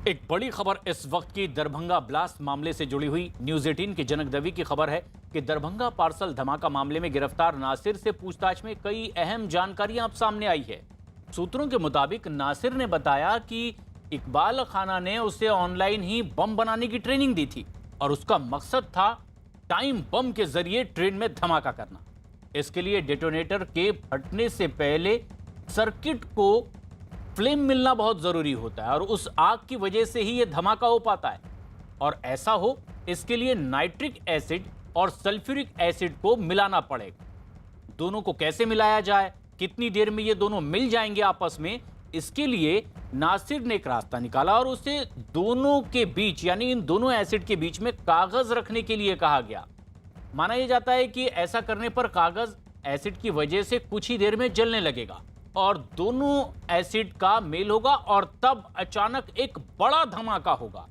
एक बड़ी खबर इस वक्त की दरभंगा ब्लास्ट मामले से जुड़ी हुई। न्यूज 18 की जनक दवी की खबर है कि दरभंगा पार्सल धमाका मामले में गिरफ्तार नासिर से पूछताछ में कई अहम जानकारियां अब सामने आई है। सूत्रों के मुताबिक नासिर ने बताया कि इकबाल खाना ने उसे ऑनलाइन ही बम बनाने की ट्रेनिंग दी थी और उसका मकसद था टाइम बम के जरिए ट्रेन में धमाका करना। इसके लिए डेटोनेटर के फटने से पहले सर्किट को फ्लेम मिलना बहुत जरूरी होता है और उस आग की वजह से ही यह धमाका हो पाता है। और ऐसा हो इसके लिए नाइट्रिक एसिड और सल्फ्यूरिक एसिड को मिलाना पड़ेगा। दोनों को कैसे मिलाया जाए, कितनी देर में ये दोनों मिल जाएंगे आपस में, इसके लिए नासिर ने एक रास्ता निकाला और उसे दोनों के बीच यानी इन दोनों एसिड के बीच में कागज रखने के लिए कहा गया। माना यह जाता है कि ऐसा करने पर कागज एसिड की वजह से कुछ ही देर में जलने लगेगा और दोनों एसिड का मेल होगा और तब अचानक एक बड़ा धमाका होगा।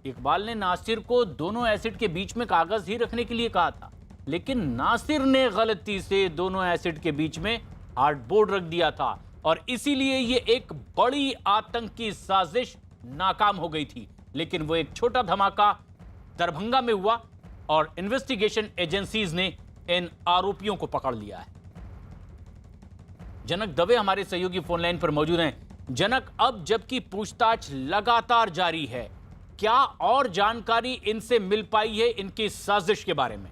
इकबाल ने नासिर को दोनों एसिड के बीच में कागज ही रखने के लिए कहा था, लेकिन नासिर ने गलती से दोनों एसिड के बीच में हार्डबोर्ड रख दिया था और इसीलिए ये एक बड़ी आतंकी साजिश नाकाम हो गई थी। लेकिन वो एक छोटा धमाका दरभंगा में हुआ और इन्वेस्टिगेशन एजेंसीज ने इन आरोपियों को पकड़ लिया है। जनक दवे हमारे सहयोगी फोन लाइन पर मौजूद हैं। जनक, अब जबकि पूछताछ लगातार जारी है, क्या और जानकारी इनसे मिल पाई है इनकी साजिश के बारे में?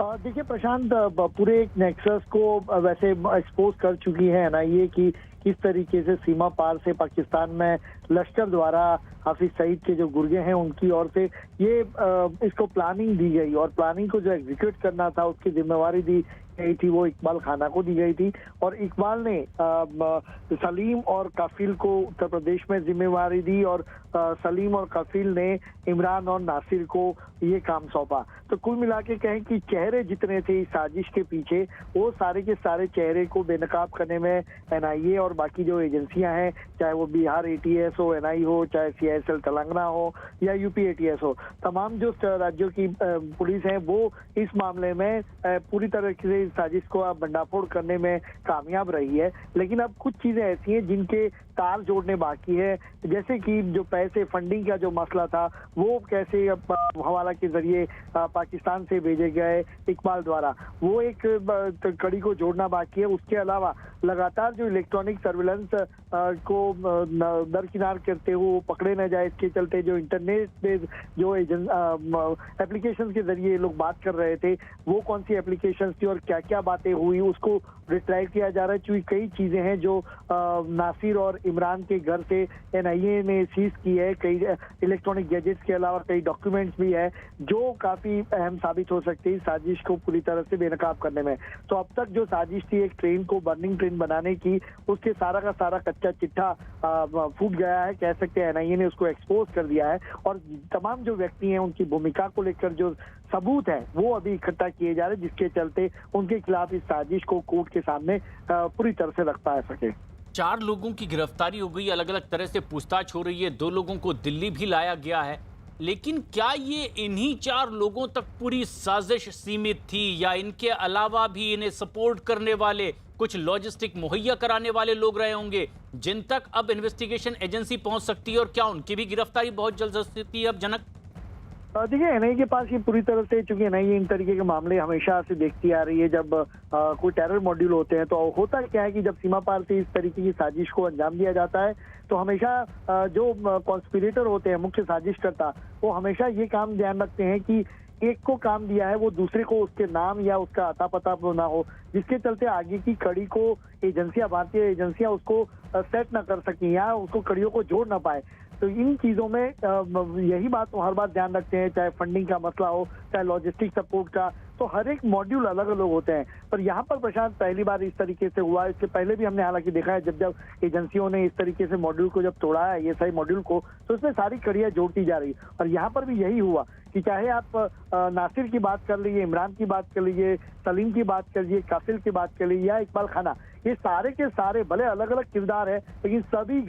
देखिए प्रशांत, पूरे एक नेक्सस को वैसे एक्सपोज कर चुकी है एनआईए की किस तरीके से सीमा पार से पाकिस्तान में लश्कर द्वारा हाफिज सईद के जो गुर्गे हैं उनकी ओर से ये इसको प्लानिंग दी गई और प्लानिंग को जो एग्जीक्यूट करना था उसकी जिम्मेवारी दी गई थी वो इकबाल खाना को दी गई थी। और इकबाल ने सलीम और कफील को उत्तर प्रदेश में जिम्मेवारी दी और सलीम और कफील ने इमरान और नासिर को ये काम सौंपा। तो कुल मिला के कहें कि चेहरे जितने थे इस साजिश के पीछे वो सारे के सारे चेहरे को बेनकाब करने में एनआईए और बाकी जो एजेंसियां हैं, चाहे वो बिहार एटीएस हो, एनआई हो, चाहे सीआईएसएल तेलंगाना हो या यूपी एटीएस हो, तमाम जो राज्यों की पुलिस है वो इस मामले में पूरी तरह से साजिश को भंडाफोड़ करने में कामयाब रही है। लेकिन अब कुछ चीजें ऐसी हैं जिनके तार जोड़ने बाकी है, जैसे कि जो पैसे फंडिंग का जो मसला था वो कैसे हवाला के जरिए पाकिस्तान से भेजे गए इकबाल द्वारा, वो एक कड़ी को जोड़ना बाकी है। उसके अलावा लगातार जो इलेक्ट्रॉनिक सर्विलेंस को दरकिनार करते हुए पकड़े न जाए, इसके चलते जो इंटरनेट पे जो एप्लीकेशन के जरिए लोग बात कर रहे थे वो कौन सी एप्लीकेशन थी और क्या क्या बातें हुई उसको रिट्राइव किया जा रहा है। क्योंकि कई चीजें हैं जो नासिर और इमरान के घर से एनआईए ने सीज की है, कई इलेक्ट्रॉनिक गैजेट्स के अलावा कई डॉक्यूमेंट्स भी है जो काफी अहम साबित हो सकती है साजिश को पूरी तरह से बेनकाब करने में। तो अब तक जो साजिश थी एक ट्रेन को बर्निंग ट्रेन बनाने की, उसके सारा का सारा कच्चा चिट्ठा फूट गया है, कह सकते हैं एनआईए ने उसको एक्सपोज कर दिया है और तमाम जो व्यक्ति हैं उनकी भूमिका को लेकर जो सबूत है वो अभी इकट्ठा किए जा रहे हैं, जिसके चलते उनके खिलाफ इस साजिश को कोर्ट के सामने पूरी तरह से रख पा सके। 4 लोगों की गिरफ्तारी हो गई, अलग अलग तरह से पूछताछ हो रही है, 2 लोगों को दिल्ली भी लाया गया है। लेकिन क्या ये इन्हीं 4 लोगों तक पूरी साजिश सीमित थी या इनके अलावा भी इन्हें सपोर्ट करने वाले कुछ लॉजिस्टिक मुहैया कराने वाले लोग रहे होंगे जिन तक अब इन्वेस्टिगेशन एजेंसी पहुंच सकती है और क्या उनकी भी गिरफ्तारी बहुत जल्द हो सकती है? अब जनक, देखिए एनआईए के पास ये पूरी तरह से, चूंकि एनआईए इन तरीके के मामले हमेशा से देखती आ रही है, जब कोई टेरर मॉड्यूल होते हैं तो होता क्या है कि जब सीमा पार से इस तरीके की साजिश को अंजाम दिया जाता है तो हमेशा जो कॉन्स्पिरेटर होते हैं, मुख्य साजिशकर्ता, वो हमेशा ये काम ध्यान रखते हैं कि एक को काम दिया है वो दूसरे को उसके नाम या उसका अता पता ना हो, जिसके चलते आगे की कड़ी को एजेंसियां, भारतीय एजेंसियां उसको सेट ना कर सकें या उसको कड़ियों को जोड़ ना पाए। तो इन चीजों में यही बात हर बार ध्यान रखते हैं, चाहे फंडिंग का मसला हो, चाहे लॉजिस्टिक सपोर्ट का, तो हर एक मॉड्यूल अलग अलग होते हैं। पर यहाँ पर प्रशांत पहली बार इस तरीके से हुआ, इसके पहले भी हमने हालांकि देखा है जब एजेंसियों ने इस तरीके से मॉड्यूल को जब तोड़ा है, ये सही मॉड्यूल को, तो उसमें सारी कड़ियां जोड़ती जा रही। और यहाँ पर भी यही हुआ कि चाहे आप नासिर की बात कर लीजिए, इमरान की बात कर लीजिए, सलीम की बात कर लीजिए, काफिल की बात कर लीजिए या इकबाल खाना, ये सारे के सारे भले अलग अलग किरदार है लेकिन सभी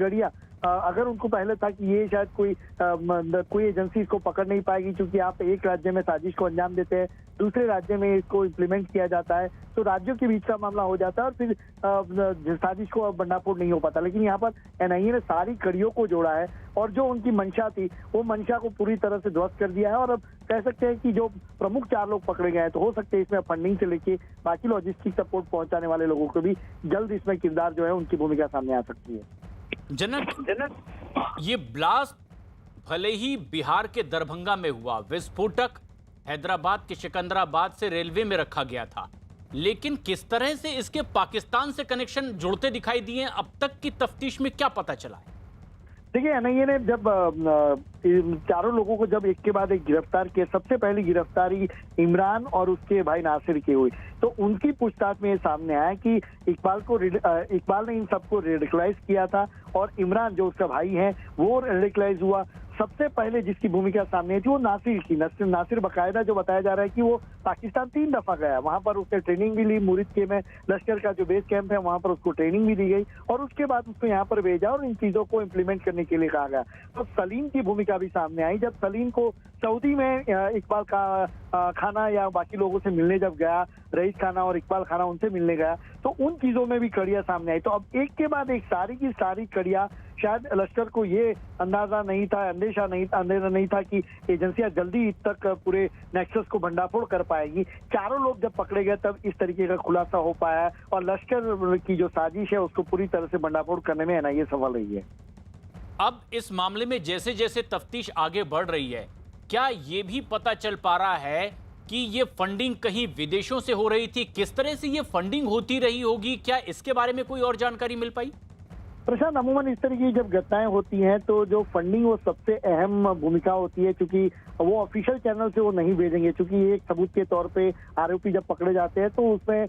अगर उनको पहले था कि ये शायद कोई एजेंसी इसको पकड़ नहीं पाएगी, क्योंकि आप एक राज्य में साजिश को अंजाम देते हैं, दूसरे राज्य में इसको इम्प्लीमेंट किया जाता है, तो राज्यों के बीच का मामला हो जाता है और फिर साजिश को भंडाफोड़ नहीं हो पाता। लेकिन यहाँ पर एनआईए ने सारी कड़ियों को जोड़ा है और जो उनकी मंशा थी वो मंशा को पूरी तरह से ध्वस्त कर दिया है। और अब कह सकते हैं कि जो प्रमुख 4 लोग पकड़े गए हैं, तो हो सकते हैं इसमें फंडिंग से लेके बाकी लॉजिस्टिक सपोर्ट पहुंचाने वाले लोगों को भी जल्द इसमें किरदार जो है उनकी भूमिका सामने आ सकती है। जनक, ये ब्लास्ट भले ही बिहार के दरभंगा में हुआ, विस्फोटक हैदराबाद के सिकंदराबाद से रेलवे में रखा गया था, लेकिन किस तरह से इसके पाकिस्तान से कनेक्शन जुड़ते दिखाई दिए, अब तक की तफ्तीश में क्या पता चला है? देखिए, एनआईए ने जब चारों लोगों को जब एक के बाद एक गिरफ्तार किया, सबसे पहली गिरफ्तारी इमरान और उसके भाई नासिर की हुई, तो उनकी पूछताछ में ये सामने आया कि इकबाल ने इन सबको रेडिकलाइज किया था और इमरान जो उसका भाई है वो रेडिकलाइज हुआ। सबसे पहले जिसकी भूमिका सामने आई थी वो नासिर की। नासिर बकायदा जो बताया जा रहा है कि वो पाकिस्तान 3 दफा गया, वहां पर उसने ट्रेनिंग भी ली, मुरीद के में लश्कर का जो बेस कैंप है वहां पर उसको ट्रेनिंग भी दी गई और उसके बाद उसको यहाँ पर भेजा और इन चीजों को इम्प्लीमेंट करने के लिए कहा गया। तो सलीम की भूमिका भी सामने आई, जब सलीम को सऊदी में इकबाल का खाना या बाकी लोगों से मिलने जब गया, रईस खाना और इकबाल खाना उनसे मिलने गया, तो उन चीजों में भी कड़ियां सामने आई। तो अब एक के बाद एक सारी की सारी कड़ियां, शायद लश्कर को ये अंदाजा नहीं था, अंदेशा नहीं था कि एजेंसियां जल्दी तक पूरे नेक्सस को भंडाफोड़ कर पाएगी। चारों लोग जब पकड़े गए तब इस तरीके का खुलासा हो पाया है और लश्कर की जो साजिश है उसको पूरी तरह से भंडाफोड़ करने में एनआईए सफल रही है। अब इस मामले में जैसे जैसे तफ्तीश आगे बढ़ रही है, क्या ये भी पता चल पा रहा है कि ये फंडिंग कहीं विदेशों से हो रही थी? किस तरह से ये फंडिंग होती रही होगी? क्या इसके बारे में कोई और जानकारी मिल पाई? प्रशांत, अमूमन इस तरह की जब घटनाएं होती हैं तो जो फंडिंग वो सबसे अहम भूमिका होती है, क्योंकि वो ऑफिशियल चैनल से वो नहीं भेजेंगे, क्योंकि एक सबूत के तौर पे आरोपी जब पकड़े जाते हैं तो उसमें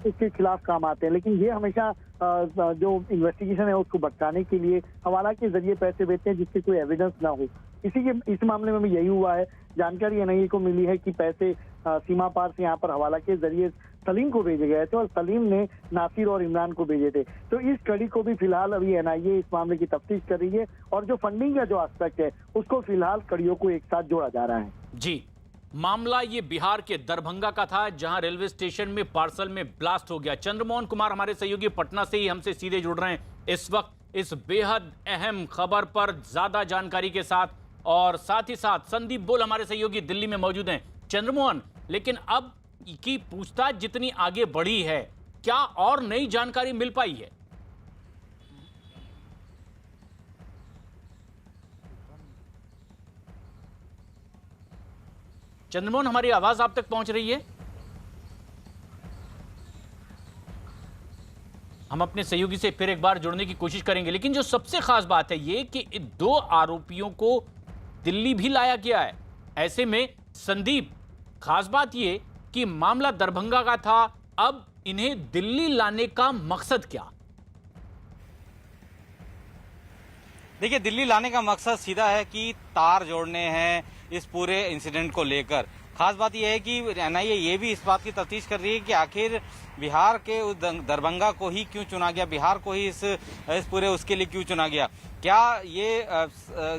उसके खिलाफ काम आते हैं। लेकिन ये हमेशा जो इन्वेस्टिगेशन है उसको भटकाने के लिए हवाला के जरिए पैसे भेजते हैं जिसके कोई एविडेंस ना हो। इस मामले में भी यही हुआ है। जानकारी एनआईए को मिली है कि पैसे सीमा पार से यहाँ पर हवाला के जरिए सलीम को भेजे गए थे और सलीम ने नासिर और इमरान को भेजे थे। तो इस कड़ी को भी फिलहाल अभी एनआईए इस मामले की तफ्तीश कर रही है और जो फंडिंग का जो एस्पेक्ट है उसको फिलहाल कड़ियों को एक साथ जोड़ा जा रहा है। जी, मामला ये बिहार के दरभंगा का था, जहां रेलवे स्टेशन में पार्सल में ब्लास्ट हो गया। चंद्रमोहन कुमार हमारे सहयोगी पटना से ही हमसे सीधे जुड़ रहे हैं इस वक्त इस बेहद अहम खबर पर ज्यादा जानकारी के साथ, और साथ ही साथ संदीप बोल हमारे सहयोगी दिल्ली में मौजूद हैं। चंद्रमोहन, लेकिन अब की पूछताछ जितनी आगे बढ़ी है, क्या और नई जानकारी मिल पाई है? चंद्रमोहन, हमारी आवाज आप तक पहुंच रही है? हम अपने सहयोगी से फिर एक बार जुड़ने की कोशिश करेंगे, लेकिन जो सबसे खास बात है ये कि इन 2 आरोपियों को दिल्ली भी लाया गया है। ऐसे में संदीप, खास बात ये कि मामला दरभंगा का था, अब इन्हें दिल्ली लाने का मकसद क्या? देखिए, दिल्ली लाने का मकसद सीधा है कि तार जोड़ने हैं इस पूरे इंसिडेंट को लेकर। खास बात यह है कि एनआईए ये भी इस बात की तफ्तीश कर रही है कि आखिर बिहार के दरभंगा को ही क्यों चुना गया, बिहार को ही इस पूरे उसके लिए क्यों चुना गया, क्या ये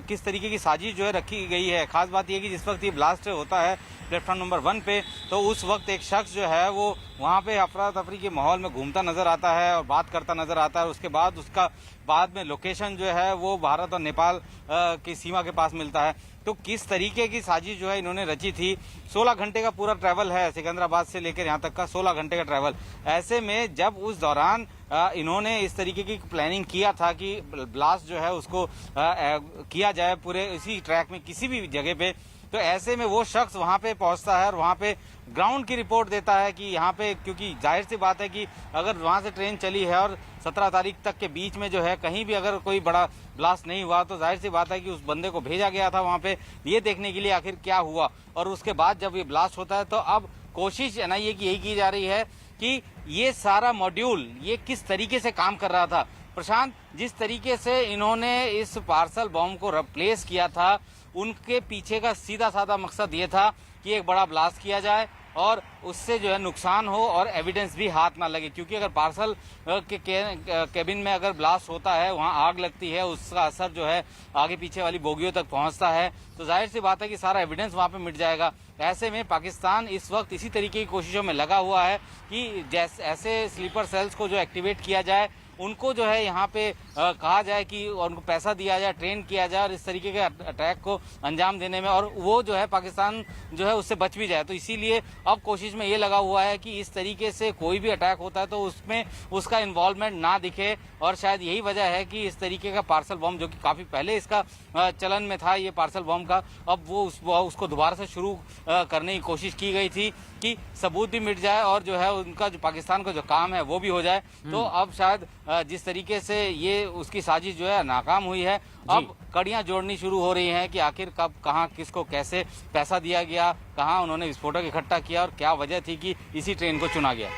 किस तरीके की साजिश जो है रखी गई है। खास बात यह कि जिस वक्त ये ब्लास्ट होता है प्लेटफॉर्म नंबर 1 पे, तो उस वक्त एक शख्स जो है वो वहाँ पे अफरा तफरी के माहौल में घूमता नजर आता है और बात करता नजर आता है। उसके बाद उसका बाद में लोकेशन जो है वो भारत और नेपाल की सीमा के पास मिलता है। तो किस तरीके की साजिश जो है इन्होंने रची थी। 16 घंटे का पूरा ट्रैवल है, सिकंदराबाद से लेकर यहाँ तक का 16 घंटे का ट्रैवल। ऐसे में जब उस दौरान इन्होंने इस तरीके की प्लानिंग किया था कि ब्लास्ट जो है उसको किया जाए पूरे इसी ट्रैक में किसी भी जगह पे, तो ऐसे में वो शख्स वहां पे पहुंचता है और वहां पे ग्राउंड की रिपोर्ट देता है कि यहाँ पे, क्योंकि जाहिर सी बात है कि अगर वहां से ट्रेन चली है और 17 तारीख तक के बीच में जो है कहीं भी अगर कोई बड़ा ब्लास्ट नहीं हुआ, तो जाहिर सी बात है कि उस बंदे को भेजा गया था वहां पे ये देखने के लिए आखिर क्या हुआ। और उसके बाद जब ये ब्लास्ट होता है तो अब कोशिश एनआईए की यही की जा रही है कि ये सारा मॉड्यूल ये किस तरीके से काम कर रहा था। प्रशांत, जिस तरीके से इन्होंने इस पार्सल बॉम्ब को रिप्लेस किया था, उनके पीछे का सीधा साधा मकसद ये था कि एक बड़ा ब्लास्ट किया जाए और उससे जो है नुकसान हो और एविडेंस भी हाथ ना लगे, क्योंकि अगर पार्सल के केबिन में अगर ब्लास्ट होता है, वहां आग लगती है, उसका असर जो है आगे पीछे वाली बोगियों तक पहुंचता है, तो जाहिर सी बात है कि सारा एविडेंस वहां पे मिट जाएगा। ऐसे में पाकिस्तान इस वक्त इसी तरीके की कोशिशों में लगा हुआ है कि जैसे ऐसे स्लीपर सेल्स को जो एक्टिवेट किया जाए, उनको जो है यहाँ पे कहा जाए कि उनको पैसा दिया जाए, ट्रेन किया जाए और इस तरीके के अटैक को अंजाम देने में, और वो जो है पाकिस्तान जो है उससे बच भी जाए। तो इसीलिए अब कोशिश में ये लगा हुआ है कि इस तरीके से कोई भी अटैक होता है तो उसमें उसका इन्वॉल्वमेंट ना दिखे, और शायद यही वजह है कि इस तरीके का पार्सल बॉम्ब, जो कि काफी पहले इसका चलन में था ये पार्सल बॉम्ब का, अब वो उसको दोबारा से शुरू करने की कोशिश की गई थी कि सबूत भी मिट जाए और जो है उनका जो पाकिस्तान का जो काम है वो भी हो जाए। तो अब शायद जिस तरीके से ये उसकी साजिश जो है नाकाम हुई है, अब कड़ियां जोड़नी शुरू हो रही हैं कि आखिर कब, कहां, किसको कैसे पैसा दिया गया, कहां उन्होंने विस्फोटक इकट्ठा किया और क्या वजह थी कि इसी ट्रेन को चुना गया।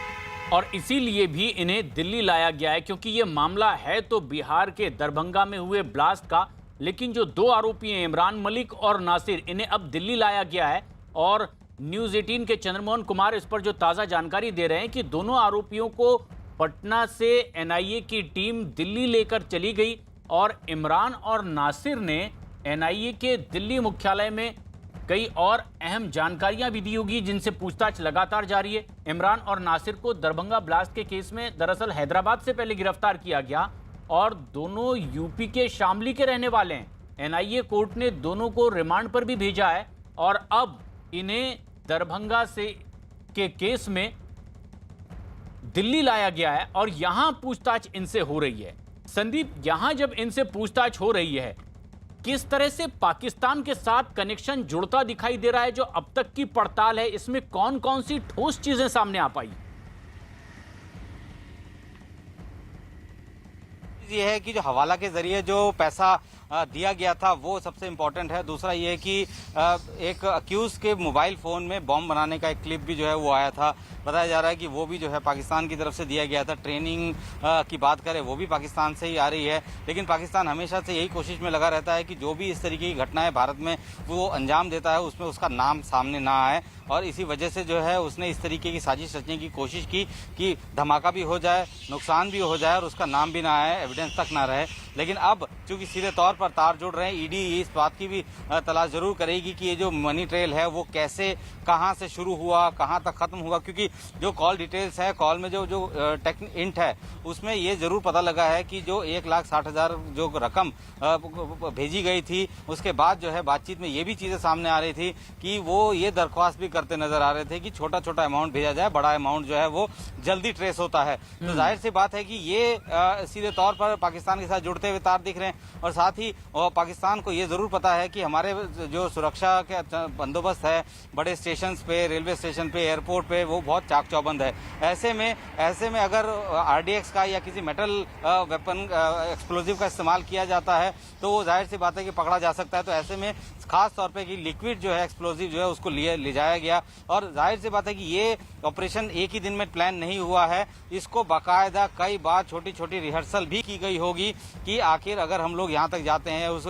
और इसीलिए भी इन्हें दिल्ली लाया गया है, क्योंकि ये मामला है तो बिहार के दरभंगा में हुए ब्लास्ट का, लेकिन जो दो आरोपी हैं इमरान मलिक और नासिर, इन्हें अब दिल्ली लाया गया है। और न्यूज़ 18 के चंद्रमोहन कुमार इस पर जो ताज़ा जानकारी दे रहे हैं कि दोनों आरोपियों को पटना से एनआईए की टीम दिल्ली लेकर चली गई और इमरान और नासिर ने एनआईए के दिल्ली मुख्यालय में कई और अहम जानकारियां भी दी होगी, जिनसे पूछताछ लगातार जारी है। इमरान और नासिर को दरभंगा ब्लास्ट के केस में दरअसल हैदराबाद से पहले गिरफ्तार किया गया और दोनों यूपी के शामली के रहने वाले हैं। एनआईए कोर्ट ने दोनों को रिमांड पर भी भेजा है और अब इन्हें दरभंगा से के केस में दिल्ली लाया गया है और यहां पूछताछ इनसे हो रही है। संदीप, यहां जब इनसे पूछताछ हो रही है, किस तरह से पाकिस्तान के साथ कनेक्शन जुड़ता दिखाई दे रहा है? जो अब तक की पड़ताल है, इसमें कौन कौन सी ठोस चीजें सामने आ पाई? ये है कि जो हवाला के जरिए जो पैसा दिया गया था वो सबसे इम्पोर्टेंट है। दूसरा ये है कि एक अक्यूज के मोबाइल फोन में बॉम्ब बनाने का एक क्लिप भी जो है वो आया था। बताया जा रहा है कि वो भी जो है पाकिस्तान की तरफ से दिया गया था। ट्रेनिंग की बात करें वो भी पाकिस्तान से ही आ रही है, लेकिन पाकिस्तान हमेशा से यही कोशिश में लगा रहता है कि जो भी इस तरीके की घटनाएं भारत में वो अंजाम देता है उसमें उसका नाम सामने ना आए, और इसी वजह से जो है उसने इस तरीके की साजिश रचने की कोशिश की कि धमाका भी हो जाए, नुकसान भी हो जाए और उसका नाम भी ना आए, एविडेंस तक ना रहे। लेकिन अब चूंकि सीधे तौर पर तार जुड़ रहे हैं, ईडी इस बात की भी तलाश जरूर करेगी कि ये जो मनी ट्रेल है वो कैसे, कहां से शुरू हुआ, कहां तक खत्म हुआ, क्योंकि जो कॉल डिटेल्स है, कॉल में जो इंट है उसमें ये जरूर पता लगा है कि जो 1,60,000 जो रकम भेजी गई थी, उसके बाद जो है बातचीत में ये भी चीजें सामने आ रही थी कि वो ये दरख्वास्त भी करते नजर आ रहे थे कि छोटा छोटा अमाउंट भेजा जाए, बड़ा अमाउंट जो है वो जल्दी ट्रेस होता है। तो जाहिर सी बात है कि ये सीधे तौर पर पाकिस्तान के साथ जुड़ते हुए तार दिख रहे हैं, और साथ ही पाकिस्तान को ये जरूर पता है कि हमारे जो सुरक्षा के बंदोबस्त है बड़े स्टेशन पे, रेलवे स्टेशन पे, एयरपोर्ट पे, वो बहुत चाक चौबंद है। ऐसे में अगर आरडीएक्स का या किसी मेटल वेपन एक्सप्लोजिव का इस्तेमाल किया जाता है तो वो जाहिर सी बात है कि पकड़ा जा सकता है। तो ऐसे में खास तौर पे कि लिक्विड जो है, एक्सप्लोजिव जो है, उसको ले जाया गया, और जाहिर सी बात है कि ये ऑपरेशन एक ही दिन में प्लान नहीं हुआ है। इसको बाकायदा कई बार छोटी छोटी रिहर्सल भी की गई होगी कि आखिर अगर हम लोग यहाँ तक जाते हैं, उस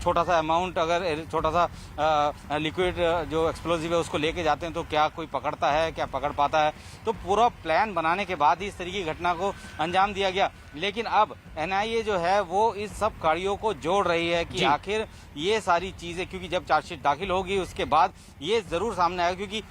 छोटा सा अमाउंट, अगर छोटा सा लिक्विड जो एक्सप्लोजिव है उसको लेके जाते हैं तो क्या कोई पकड़ता है, क्या पकड़ पाता है। तो पूरा प्लान बनाने के बाद ही इस तरीके की घटना को अंजाम दिया गया। लेकिन अब एनआईए जो है वो इस सब कार्यों को जोड़ रही है कि आखिर ये सारी चीजें, क्योंकि जब चार्जशीट दाखिल होगी उसके बाद ये जरूर सामने आएगा, क्योंकि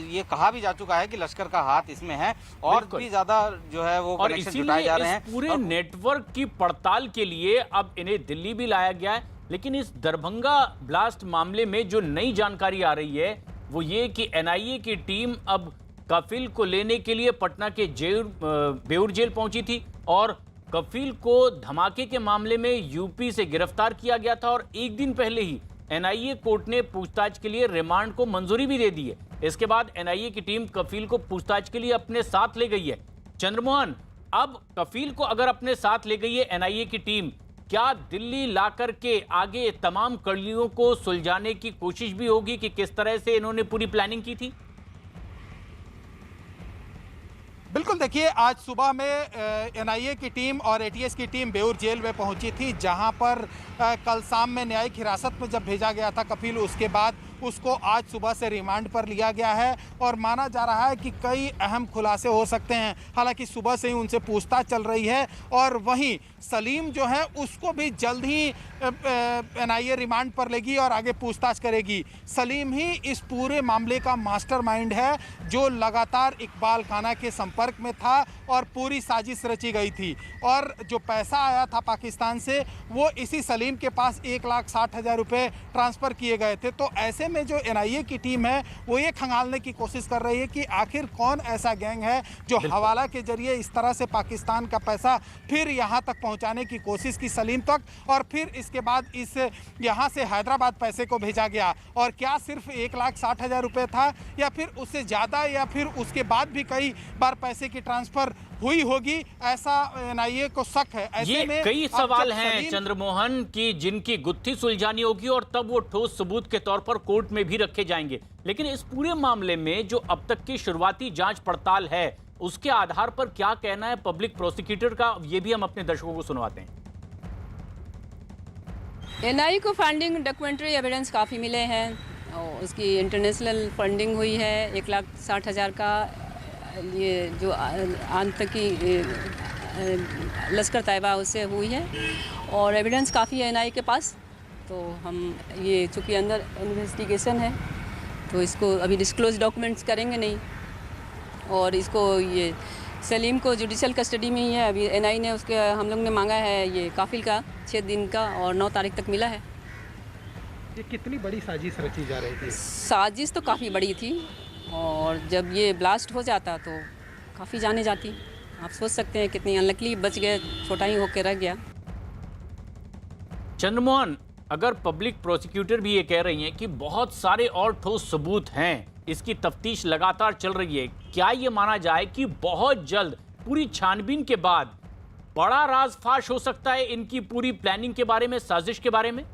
ये कहा भी जा चुका है कि लश्कर का हाथ इसमें है और भी ज्यादा जो है वो कनेक्शन जुटाए जा रहे हैं। पूरे नेटवर्क की पड़ताल के लिए अब इन्हें दिल्ली भी लाया गया है। लेकिन इस दरभंगा ब्लास्ट मामले में जो नई जानकारी आ रही है वो ये कि एनआईए की टीम अब कफील को लेने के लिए पटना के बेउर जेल पहुंची थी और कफील को धमाके के मामले में यूपी से गिरफ्तार किया गया था और एक दिन पहले ही एनआईए कोर्ट ने पूछताछ के लिए रिमांड को मंजूरी भी दे दी है। इसके बाद एनआईए की टीम कफील को पूछताछ के लिए अपने साथ ले गई है। चंद्रमोहन, अब कफील को अगर अपने साथ ले गई है एनआईए की टीम, क्या दिल्ली लाकर के आगे तमाम कड़ियों को सुलझाने की कोशिश भी होगी कि किस तरह से इन्होंने पूरी प्लानिंग की थी? बिल्कुल, देखिए आज सुबह में एनआईए की टीम और एटीएस की टीम बेउर जेल में पहुंची थी, जहां पर कल शाम में न्यायिक हिरासत में जब भेजा गया था कपिल, उसके बाद उसको आज सुबह से रिमांड पर लिया गया है और माना जा रहा है कि कई अहम खुलासे हो सकते हैं। हालांकि सुबह से ही उनसे पूछताछ चल रही है और वहीं सलीम जो है उसको भी जल्द ही एनआईए रिमांड पर लेगी और आगे पूछताछ करेगी। सलीम ही इस पूरे मामले का मास्टरमाइंड है, जो लगातार इकबाल खाना के संपर्क में था और पूरी साजिश रची गई थी। और जो पैसा आया था पाकिस्तान से, वो इसी सलीम के पास 1,60,000 रुपये ट्रांसफ़र किए गए थे। तो ऐसे में जो एनआईए की टीम है वो ये खंगालने की कोशिश कर रही है कि आखिर कौन ऐसा गैंग है जो हवाला के जरिए इस तरह से पाकिस्तान का पैसा फिर यहाँ तक पहुँचाने की कोशिश की सलीम तक, और फिर इसके बाद इस यहाँ से हैदराबाद पैसे को भेजा गया। और क्या सिर्फ 1,60,000 रुपये था या फिर उससे ज़्यादा, या फिर उसके बाद भी कई बार पैसे की ट्रांसफ़र हुई होगी, ऐसा एनआईए को शक है। ऐसे ये में कई सवाल हैं चंद्रमोहन की जिनकी गुत्थी सुलझानी होगी और तब वो ठोस सबूत के तौर पर कोर्ट में भी रखे जाएंगे। लेकिन इस पूरे मामले में जो अब तक की शुरुआती जांच पड़ताल है, उसके आधार पर क्या कहना है पब्लिक प्रोसिक्यूटर का, ये भी हम अपने दर्शकों को सुनवाते हैं। एनआईए को फंडिंग डॉक्यूमेंट्री एविडेंस काफ़ी मिले हैं और उसकी इंटरनेशनल फंडिंग हुई है 1,60,000 का। ये जो आतंकी लश्कर तैयबा उससे हुई है और एविडेंस काफ़ी है एनआईए के पास। तो हम ये चूँकि अंदर इन्वेस्टिगेशन है तो इसको अभी डिस्क्लोज डॉक्यूमेंट्स करेंगे नहीं, और इसको ये सलीम को जुडिशल कस्टडी में ही है। अभी एनआईए ने उसके हम लोग ने मांगा है ये काफिल का 6 दिन का और 9 तारीख तक मिला है। ये कितनी बड़ी साजिश रची जा रही थी? साजिश तो काफ़ी बड़ी थी और जब ये ब्लास्ट हो जाता तो काफ़ी जाने जाती। आप सोच सकते हैं कितनी अनलकली बच गए, छोटा ही होकर रह गया। चंद्रमोहन, अगर पब्लिक प्रोसिक्यूटर भी ये कह रही हैं कि बहुत सारे और ठोस सबूत हैं, इसकी तफ्तीश लगातार चल रही है, क्या ये माना जाए कि बहुत जल्द पूरी छानबीन के बाद बड़ा राज फाश हो सकता है इनकी पूरी प्लानिंग के बारे में, साजिश के बारे में?